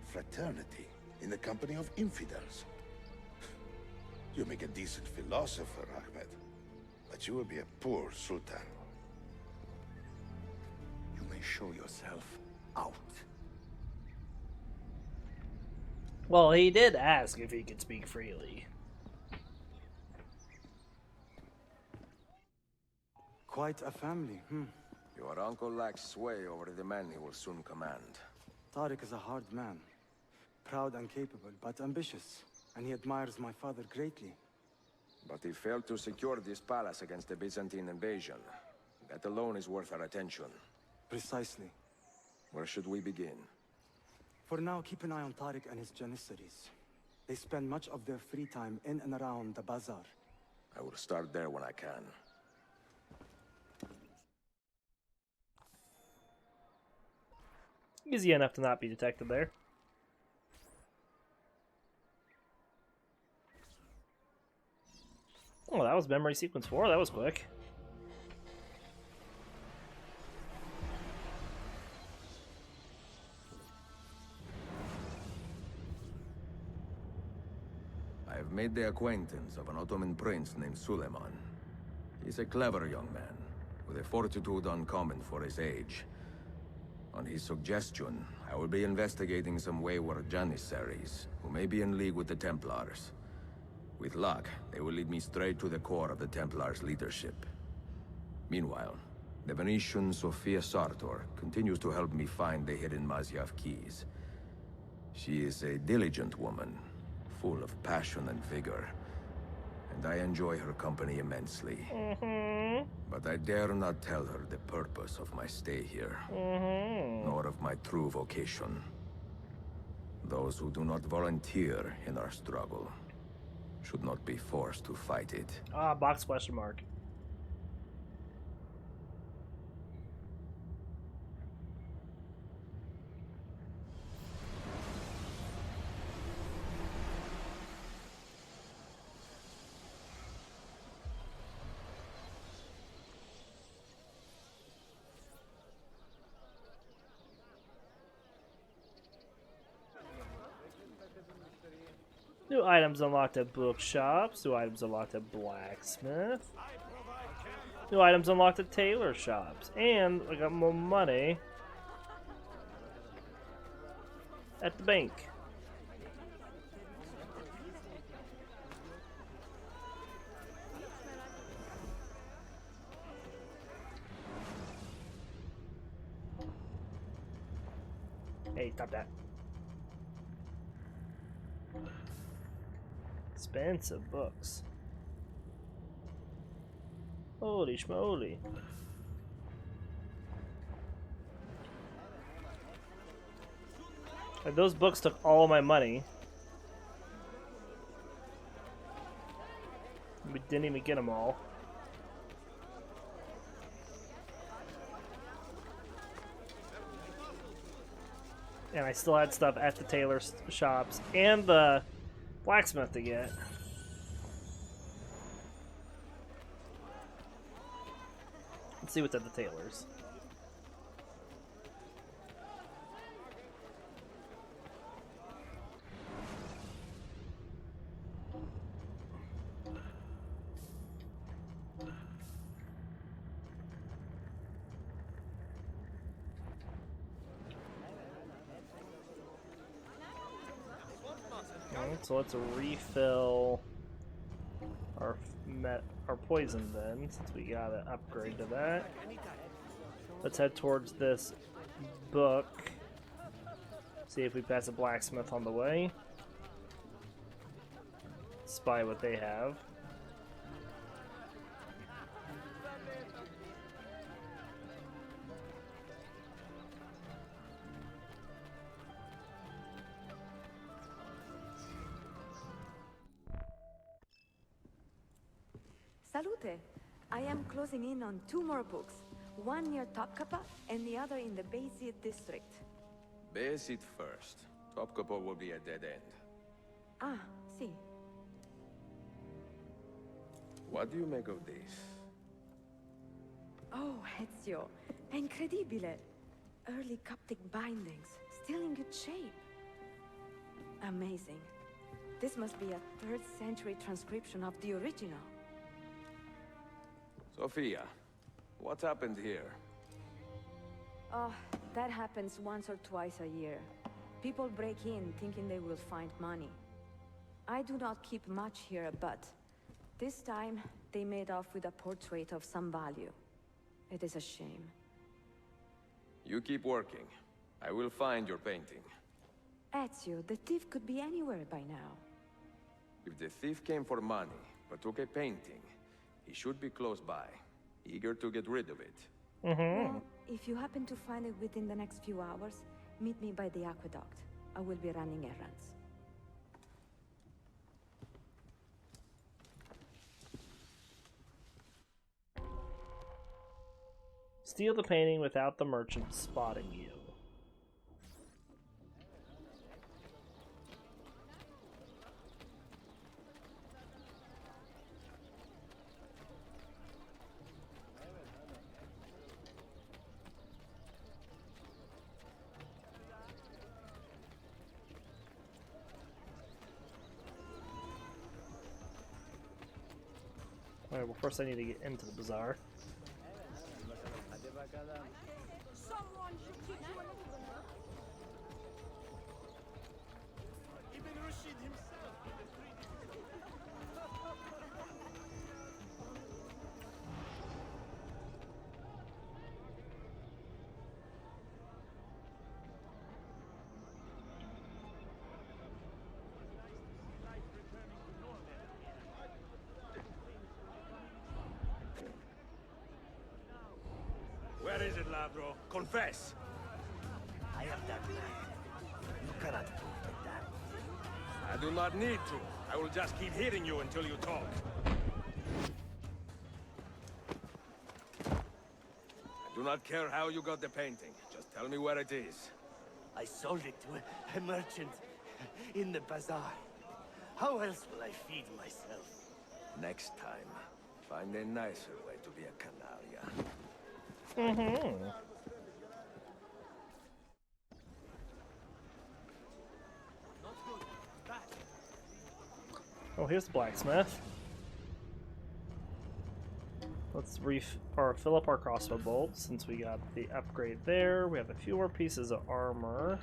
fraternity in the company of infidels. You make a decent philosopher, Ahmed, but you will be a poor sultan. You may show yourself out. Well, he did ask if he could speak freely. Quite a family, Your uncle lacks sway over the men he will soon command. Tariq is a hard man. Proud and capable, but ambitious. And he admires my father greatly. But he failed to secure this palace against the Byzantine invasion. That alone is worth our attention. Precisely. Where should we begin? For now, keep an eye on Tariq and his Janissaries. They spend much of their free time in and around the bazaar. I will start there when I can. Easy enough to not be detected there. Oh, that was memory sequence 4. That was quick. I have made the acquaintance of an Ottoman prince named Suleiman. He's a clever young man, with a fortitude uncommon for his age. On his suggestion, I will be investigating some wayward Janissaries, who may be in league with the Templars. With luck, they will lead me straight to the core of the Templars' leadership. Meanwhile, the Venetian Sophia Sartor continues to help me find the hidden Masyaf keys. She is a diligent woman, full of passion and vigor, and I enjoy her company immensely. But I dare not tell her the purpose of my stay here, nor of my true vocation. Those who do not volunteer in our struggle should not be forced to fight it. Ah, box question mark. New items unlocked at bookshops. New items unlocked at blacksmith. New items unlocked at tailor shops. And I got more money at the bank. Hey, stop that. Expensive books. Holy schmoly. And those books took all my money. We didn't even get them all. And I still had stuff at the tailor shops and the blacksmith to get. Let's see what's at the tailor's. So let's refill our poison then, since we got an upgrade to that. Let's head towards this book. See if we pass a blacksmith on the way. Spy what they have. Salute! I am closing in on 2 more books. One near Topkappa and the other in the Baysit district. Baysit first. Topkappa will be a dead end. Ah, see. What do you make of this? Oh, Ezio. Incredibile. Early Coptic bindings. Still in good shape. Amazing. This must be a 3rd century transcription of the original. Sophia, what happened here? Oh, that happens once or twice a year. People break in thinking they will find money. I do not keep much here, but this time they made off with a portrait of some value. It is a shame. You keep working. I will find your painting. Ezio, the thief could be anywhere by now. If the thief came for money, but took a painting, he should be close by, eager to get rid of it. Well, if you happen to find it within the next few hours, meet me by the aqueduct. I will be running errands. Steal the painting without the merchant spotting you. Alright, well first I need to get into the bazaar. Someone should give you a little Ibn Rashid himself in the Where is it, Ladro? Confess! I am that man. You cannot prove that. I do not need to. I will just keep hitting you until you talk. I do not care how you got the painting. Just tell me where it is. I sold it to a merchant in the bazaar. How else will I feed myself? Next time, find a nicer way to be a canalla. Oh, here's the blacksmith. Let's fill up our crossbow bolts since we got the upgrade there. We have a few more pieces of armor.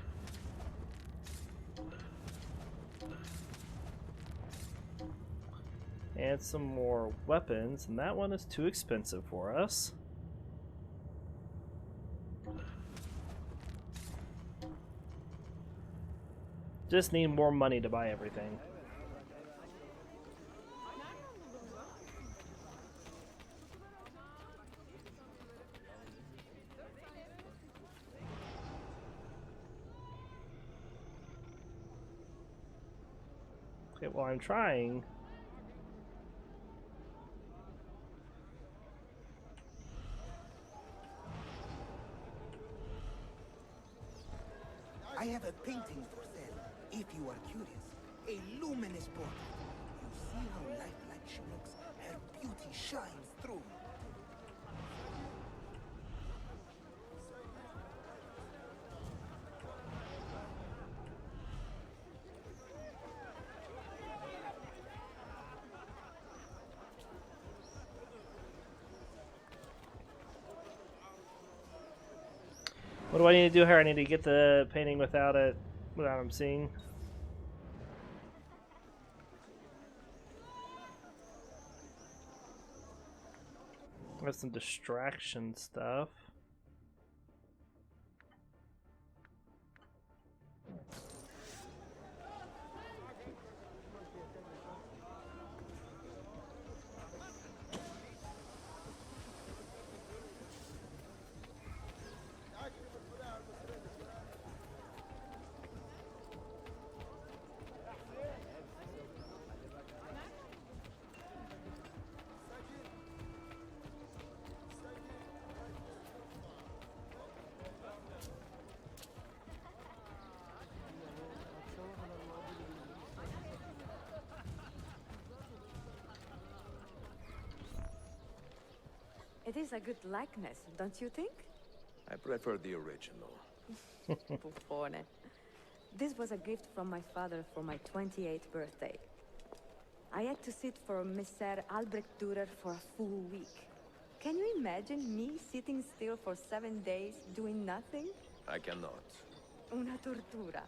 And some more weapons, and that one is too expensive for us. Just need more money to buy everything. Okay, well, I'm trying. I have a painting for sale, if you are curious. A luminous portrait. You see how lifelike she looks? Her beauty shines through. What do I need to do here? I need to get the painting without him seeing. There's some distraction stuff. It is a good likeness, don't you think? I prefer the original. Buffone. This was a gift from my father for my 28th birthday. I had to sit for Messer Albrecht Dürer for a full week. Can you imagine me sitting still for 7 days doing nothing? I cannot. Una tortura.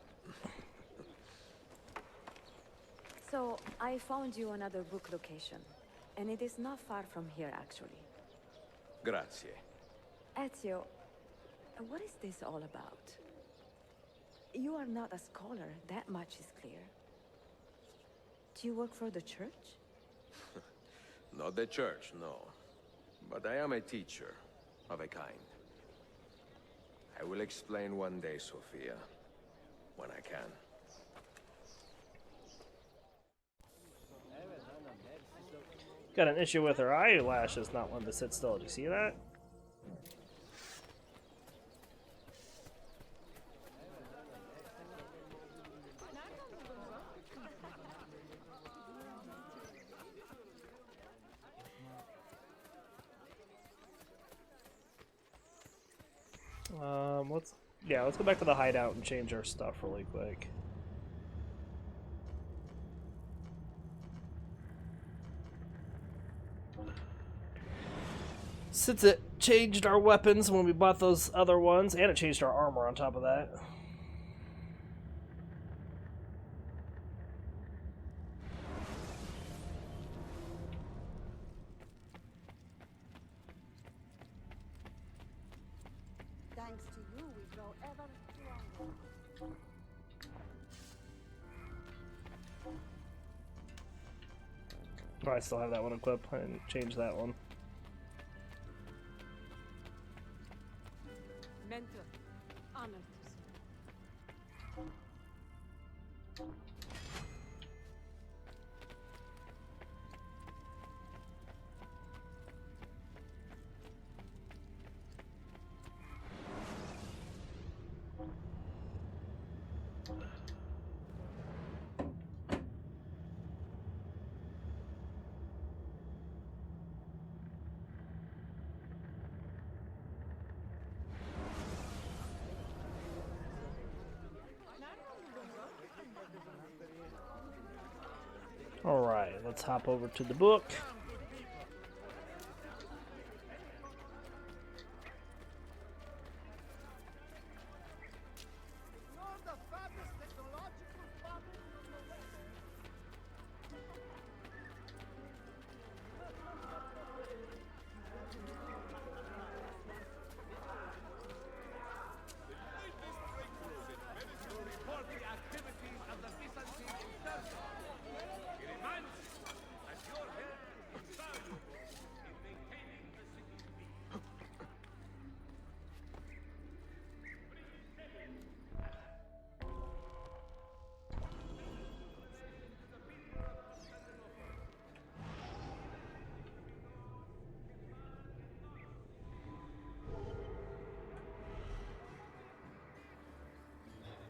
So, I found you another book location. And it is not far from here, actually. Grazie. Ezio, what is this all about? You are not a scholar, that much is clear. Do you work for the church? Not the church, no. But I am a teacher, of a kind. I will explain one day, Sophia. When I can. Got an issue with her eyelashes not wanting to sit still. Did you see that? Let's go back to the hideout and change our stuff really quick. Since it changed our weapons when we bought those other ones, and it changed our armor on top of that. Thanks to you, we grow ever stronger. Oh, I still have that one equipped. I didn't change that one. Mentor, honored to see. Alright, let's hop over to the book.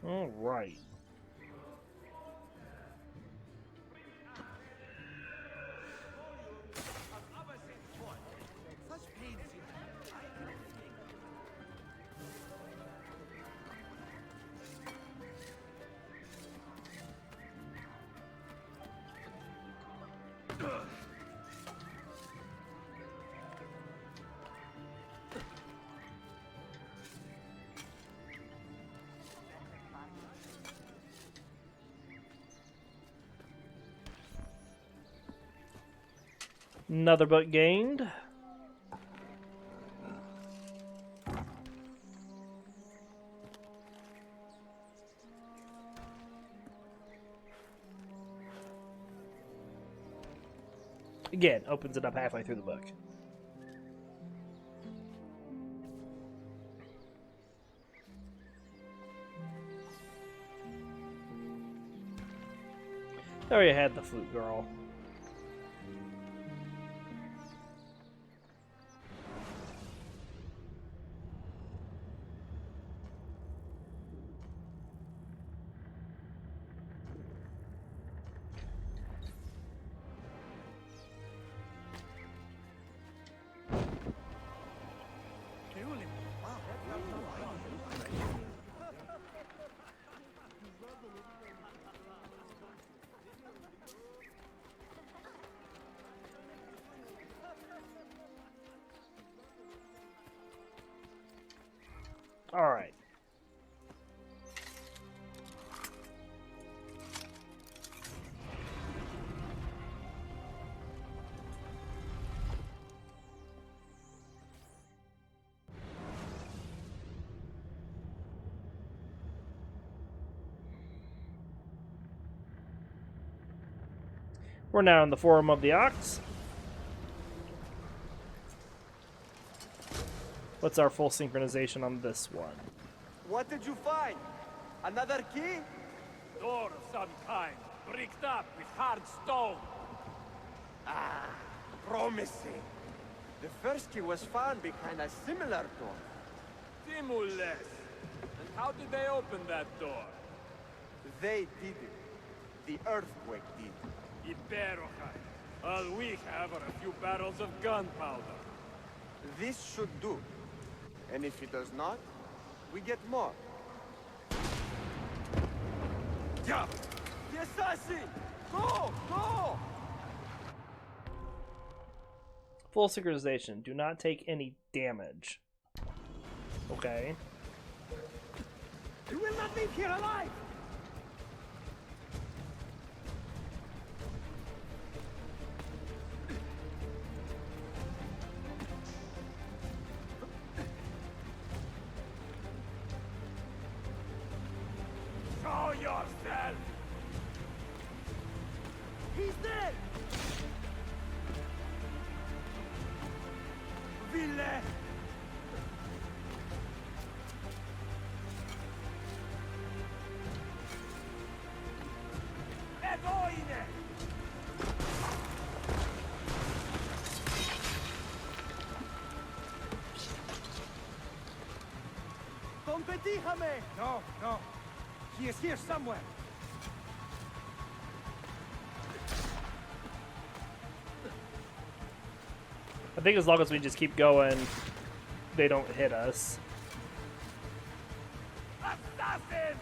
All right. Another book gained. Again, opens it up halfway through the book. There you had the flute girl. All right. We're now in the Forum of the Ox. What's our full synchronization on this one? What did you find? Another key? Door of some kind, bricked up with hard stone. Ah, promising. The first key was found behind a similar door. Timules. And how did they open that door? They did it. The earthquake did. Iberohai. All we have are a few barrels of gunpowder. This should do. And if it does not, we get more. Yeah. The assassin! Go! Go! Full synchronization. Do not take any damage. Okay. You will not leave here alive! Show yourself! He's dead! Ville! Egoine! Competijame! No, no. He is here somewhere. I think as long as we just keep going, they don't hit us. Assassin!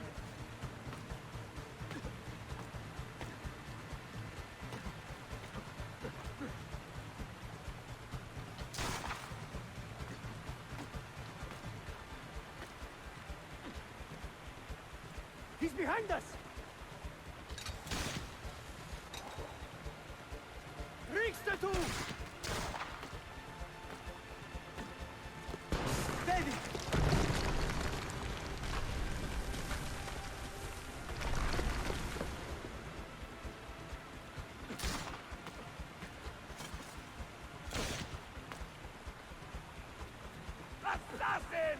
He's behind us! Richter too! Steady! Assassin!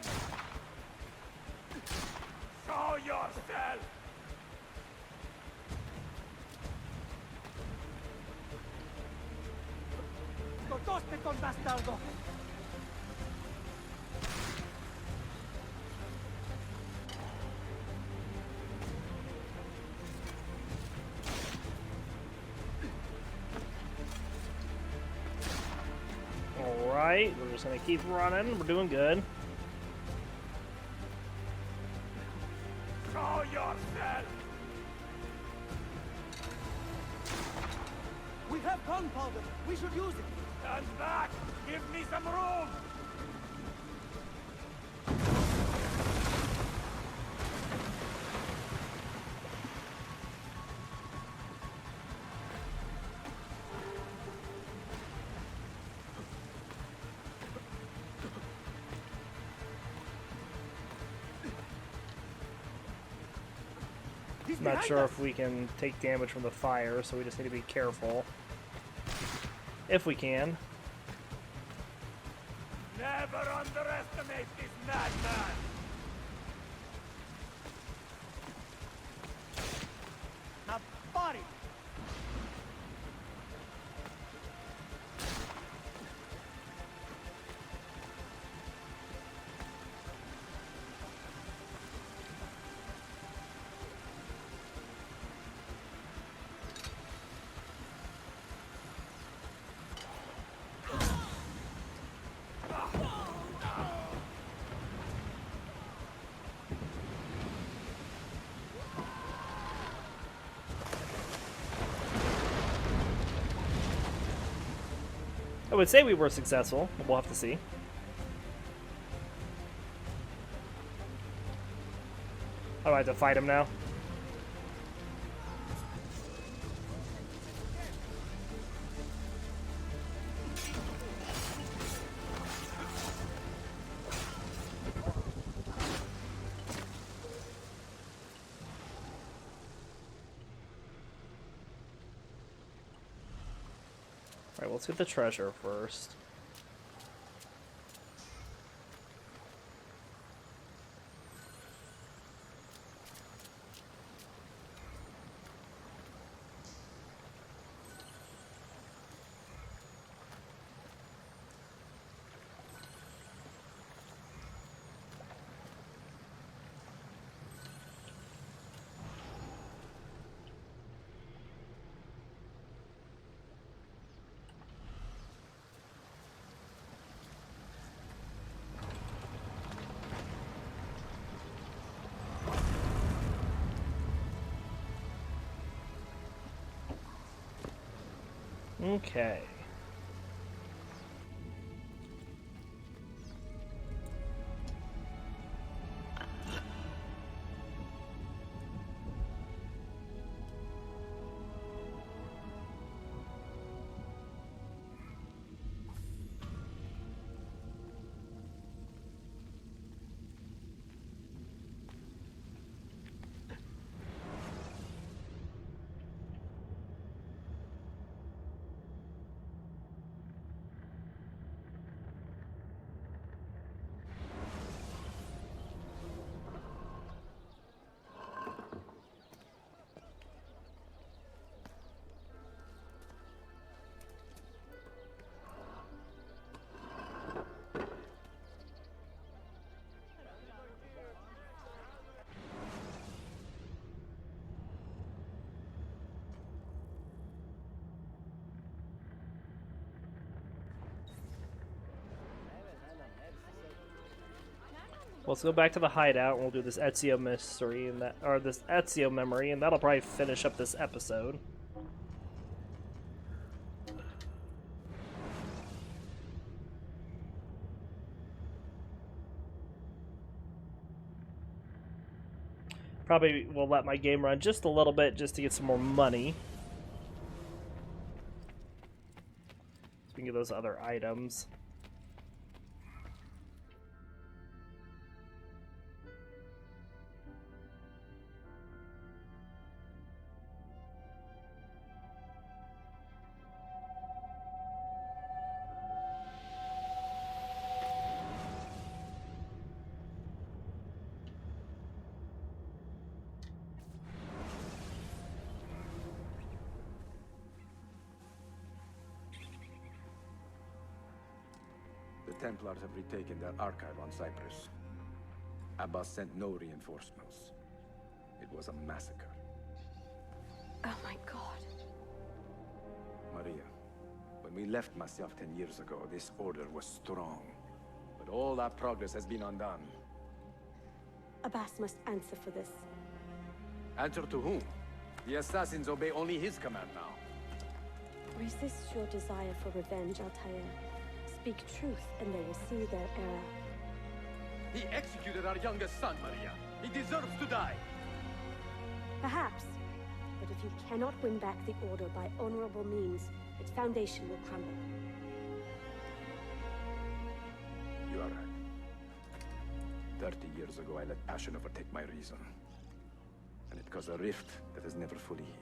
Show yourself! ¡Scotoste con bastardo! Alright, we're just gonna keep running. We're doing good. Show yourself! We have gunpowder! We should use it! Stand back! Give me some room! I'm not sure if we can take damage from the fire, so we just need to be careful. If we can. Never underestimate this madman! Now, body! I would say we were successful. We'll have to see. Oh, I have to fight him now? Alright, let's get the treasure first. Okay. Let's go back to the hideout and we'll do this Ezio mystery and that, or this Ezio memory, and that'll probably finish up this episode. Probably will let my game run just a little bit just to get some more money. Speaking of those other items. The Templars have retaken their archive on Cyprus. Abbas sent no reinforcements. It was a massacre. Oh my god. Maria, when we left Masyaf 10 years ago, this order was strong. But all our progress has been undone. Abbas must answer for this. Answer to whom? The assassins obey only his command now. Resist your desire for revenge, Altair. Speak truth, and they will see their error. He executed our youngest son, Maria. He deserves to die. Perhaps. But if you cannot win back the Order by honorable means, its foundation will crumble. You are right. 30 years ago, I let passion overtake my reason. And it caused a rift that has never fully healed.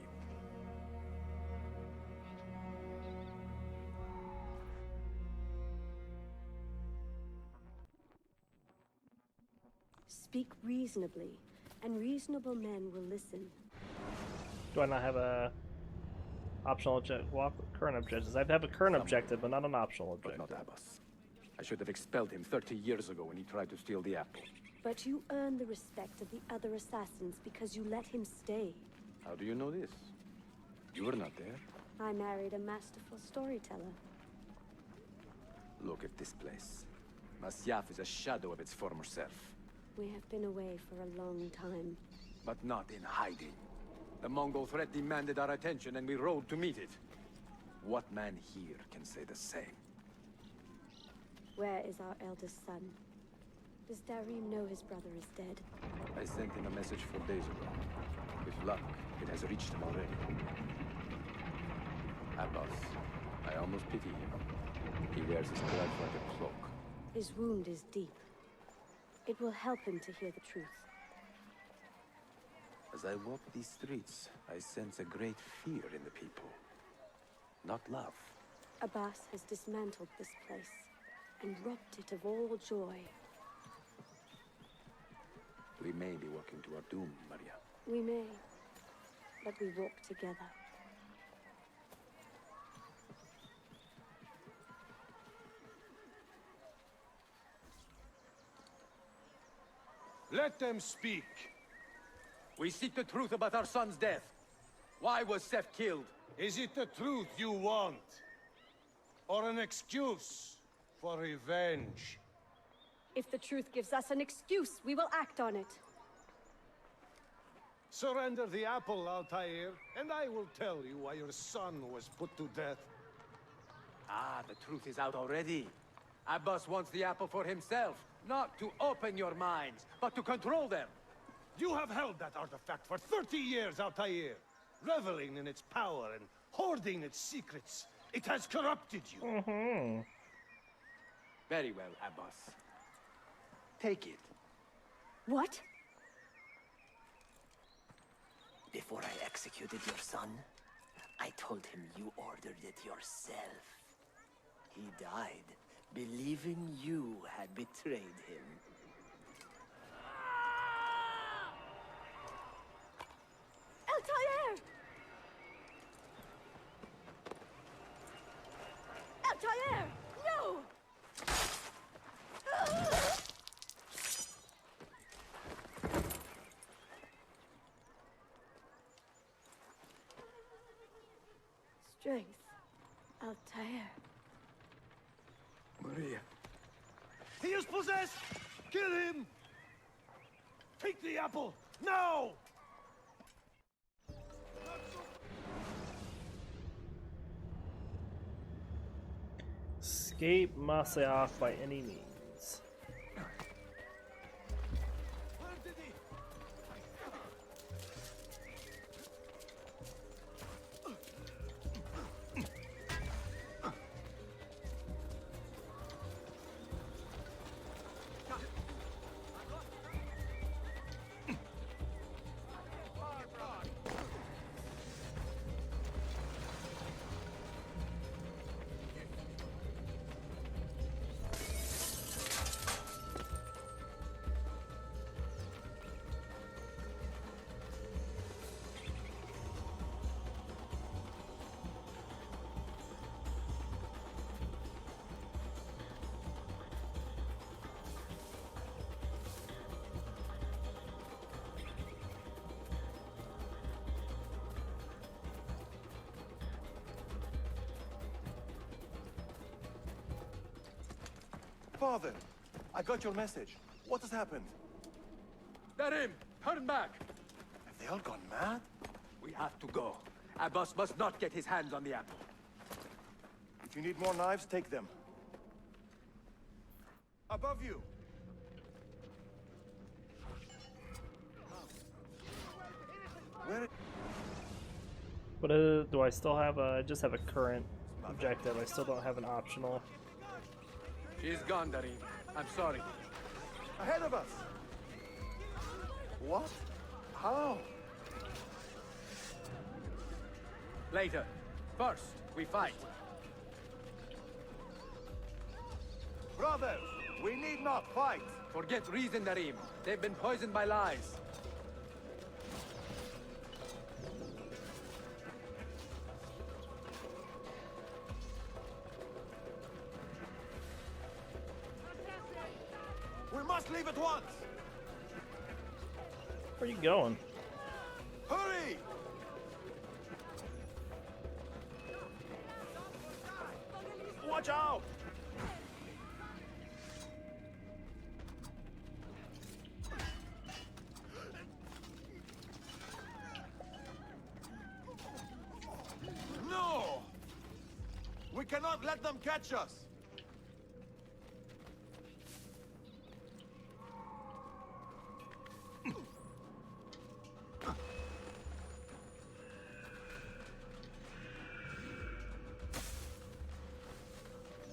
Speak reasonably, and reasonable men will listen. Do I not have a optional objective? Well, current objectives. I have a current objective, but not an optional objective. But not Abbas. I should have expelled him 30 years ago when he tried to steal the apple. But you earn the respect of the other assassins because you let him stay. How do you know this? You were not there. I married a masterful storyteller. Look at this place. Masyaf is a shadow of its former self. We have been away for a long time. But not in hiding. The Mongol threat demanded our attention and we rode to meet it. What man here can say the same? Where is our eldest son? Does Darim know his brother is dead? I sent him a message 4 days ago. With luck, it has reached him already. Abbas, I almost pity him. He wears his blood like a cloak. His wound is deep. It will help him to hear the truth. As I walk these streets, I sense a great fear in the people. Not love. Abbas has dismantled this place and robbed it of all joy. We may be walking to our doom, Maria. We may, but we walk together. Let them speak. We seek the truth about our son's death. Why was Seth killed? Is it the truth you want? Or an excuse for revenge? If the truth gives us an excuse, we will act on it. Surrender the apple, Altair, and I will tell you why your son was put to death. Ah, the truth is out already. Abbas wants the apple for himself. Not to open your minds, but to control them. You have held that artifact for 30 years, Altair, reveling in its power and hoarding its secrets. It has corrupted you. Very well, Abbas. Take it. What? Before I executed your son, I told him you ordered it yourself. He died, believing you had betrayed him. Altair! Altair! No! Strength. Altair. Maria. He is possessed! Kill him! Take the apple, now! Escape Masyaf by any means. Father, I got your message. What has happened? Narim, turn back! Have they all gone mad? We have to go. Abbas must not get his hands on the apple. If you need more knives, take them. Above you! Where? What do I still have? I just have a current objective. I still don't have an optional. She's gone, Narim. I'm sorry. Ahead of us! What? How? Later. First, we fight. Brothers, we need not fight. Forget reason, Narim. They've been poisoned by lies. We must leave at once! Where are you going? Hurry! Watch out! No! We cannot let them catch us!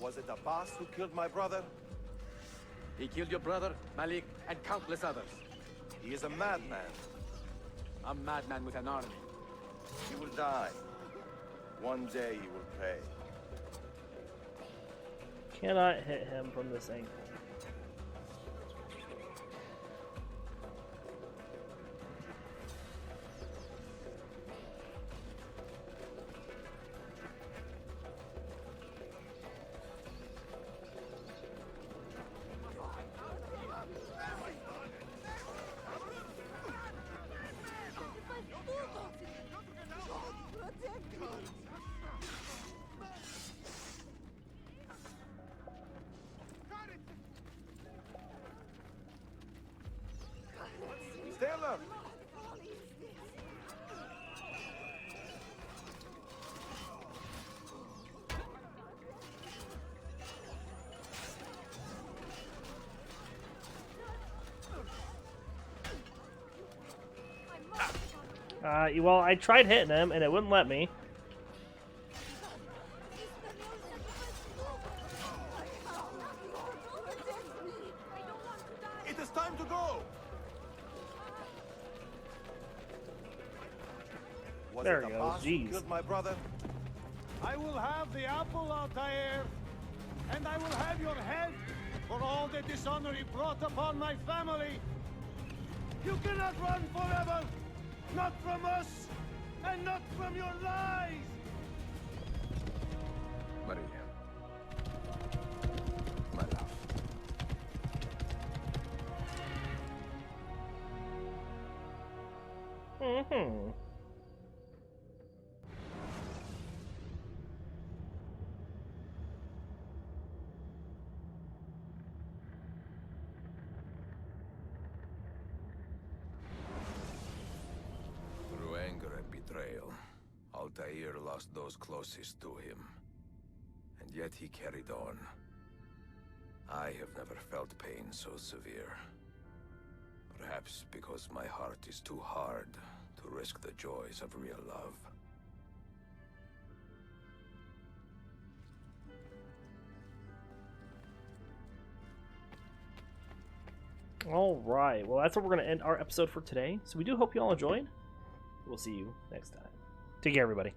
Was it Abbas who killed my brother? He killed your brother, Malik, and countless others. He is a madman. A madman with an army. He will die. One day he will pay. Cannot hit him from this angle. Stay alert! Well, I tried hitting him and it wouldn't let me. It is time to go! Was There it he goes, Abbas who jeez. killed my brother? I will have the apple, Altair, and I will have your head for all the dishonor you brought upon my family. You cannot run forever! Not from us, and not from your lies! Maria. My love. Mm-hmm. Through anger and betrayal, Altair lost those closest to him. And yet he carried on. I have never felt pain so severe. Perhaps because my heart is too hard to risk the joys of real love. All right. Well, that's where we're going to end our episode for today. So we do hope you all enjoyed. We'll see you next time. Take care, everybody.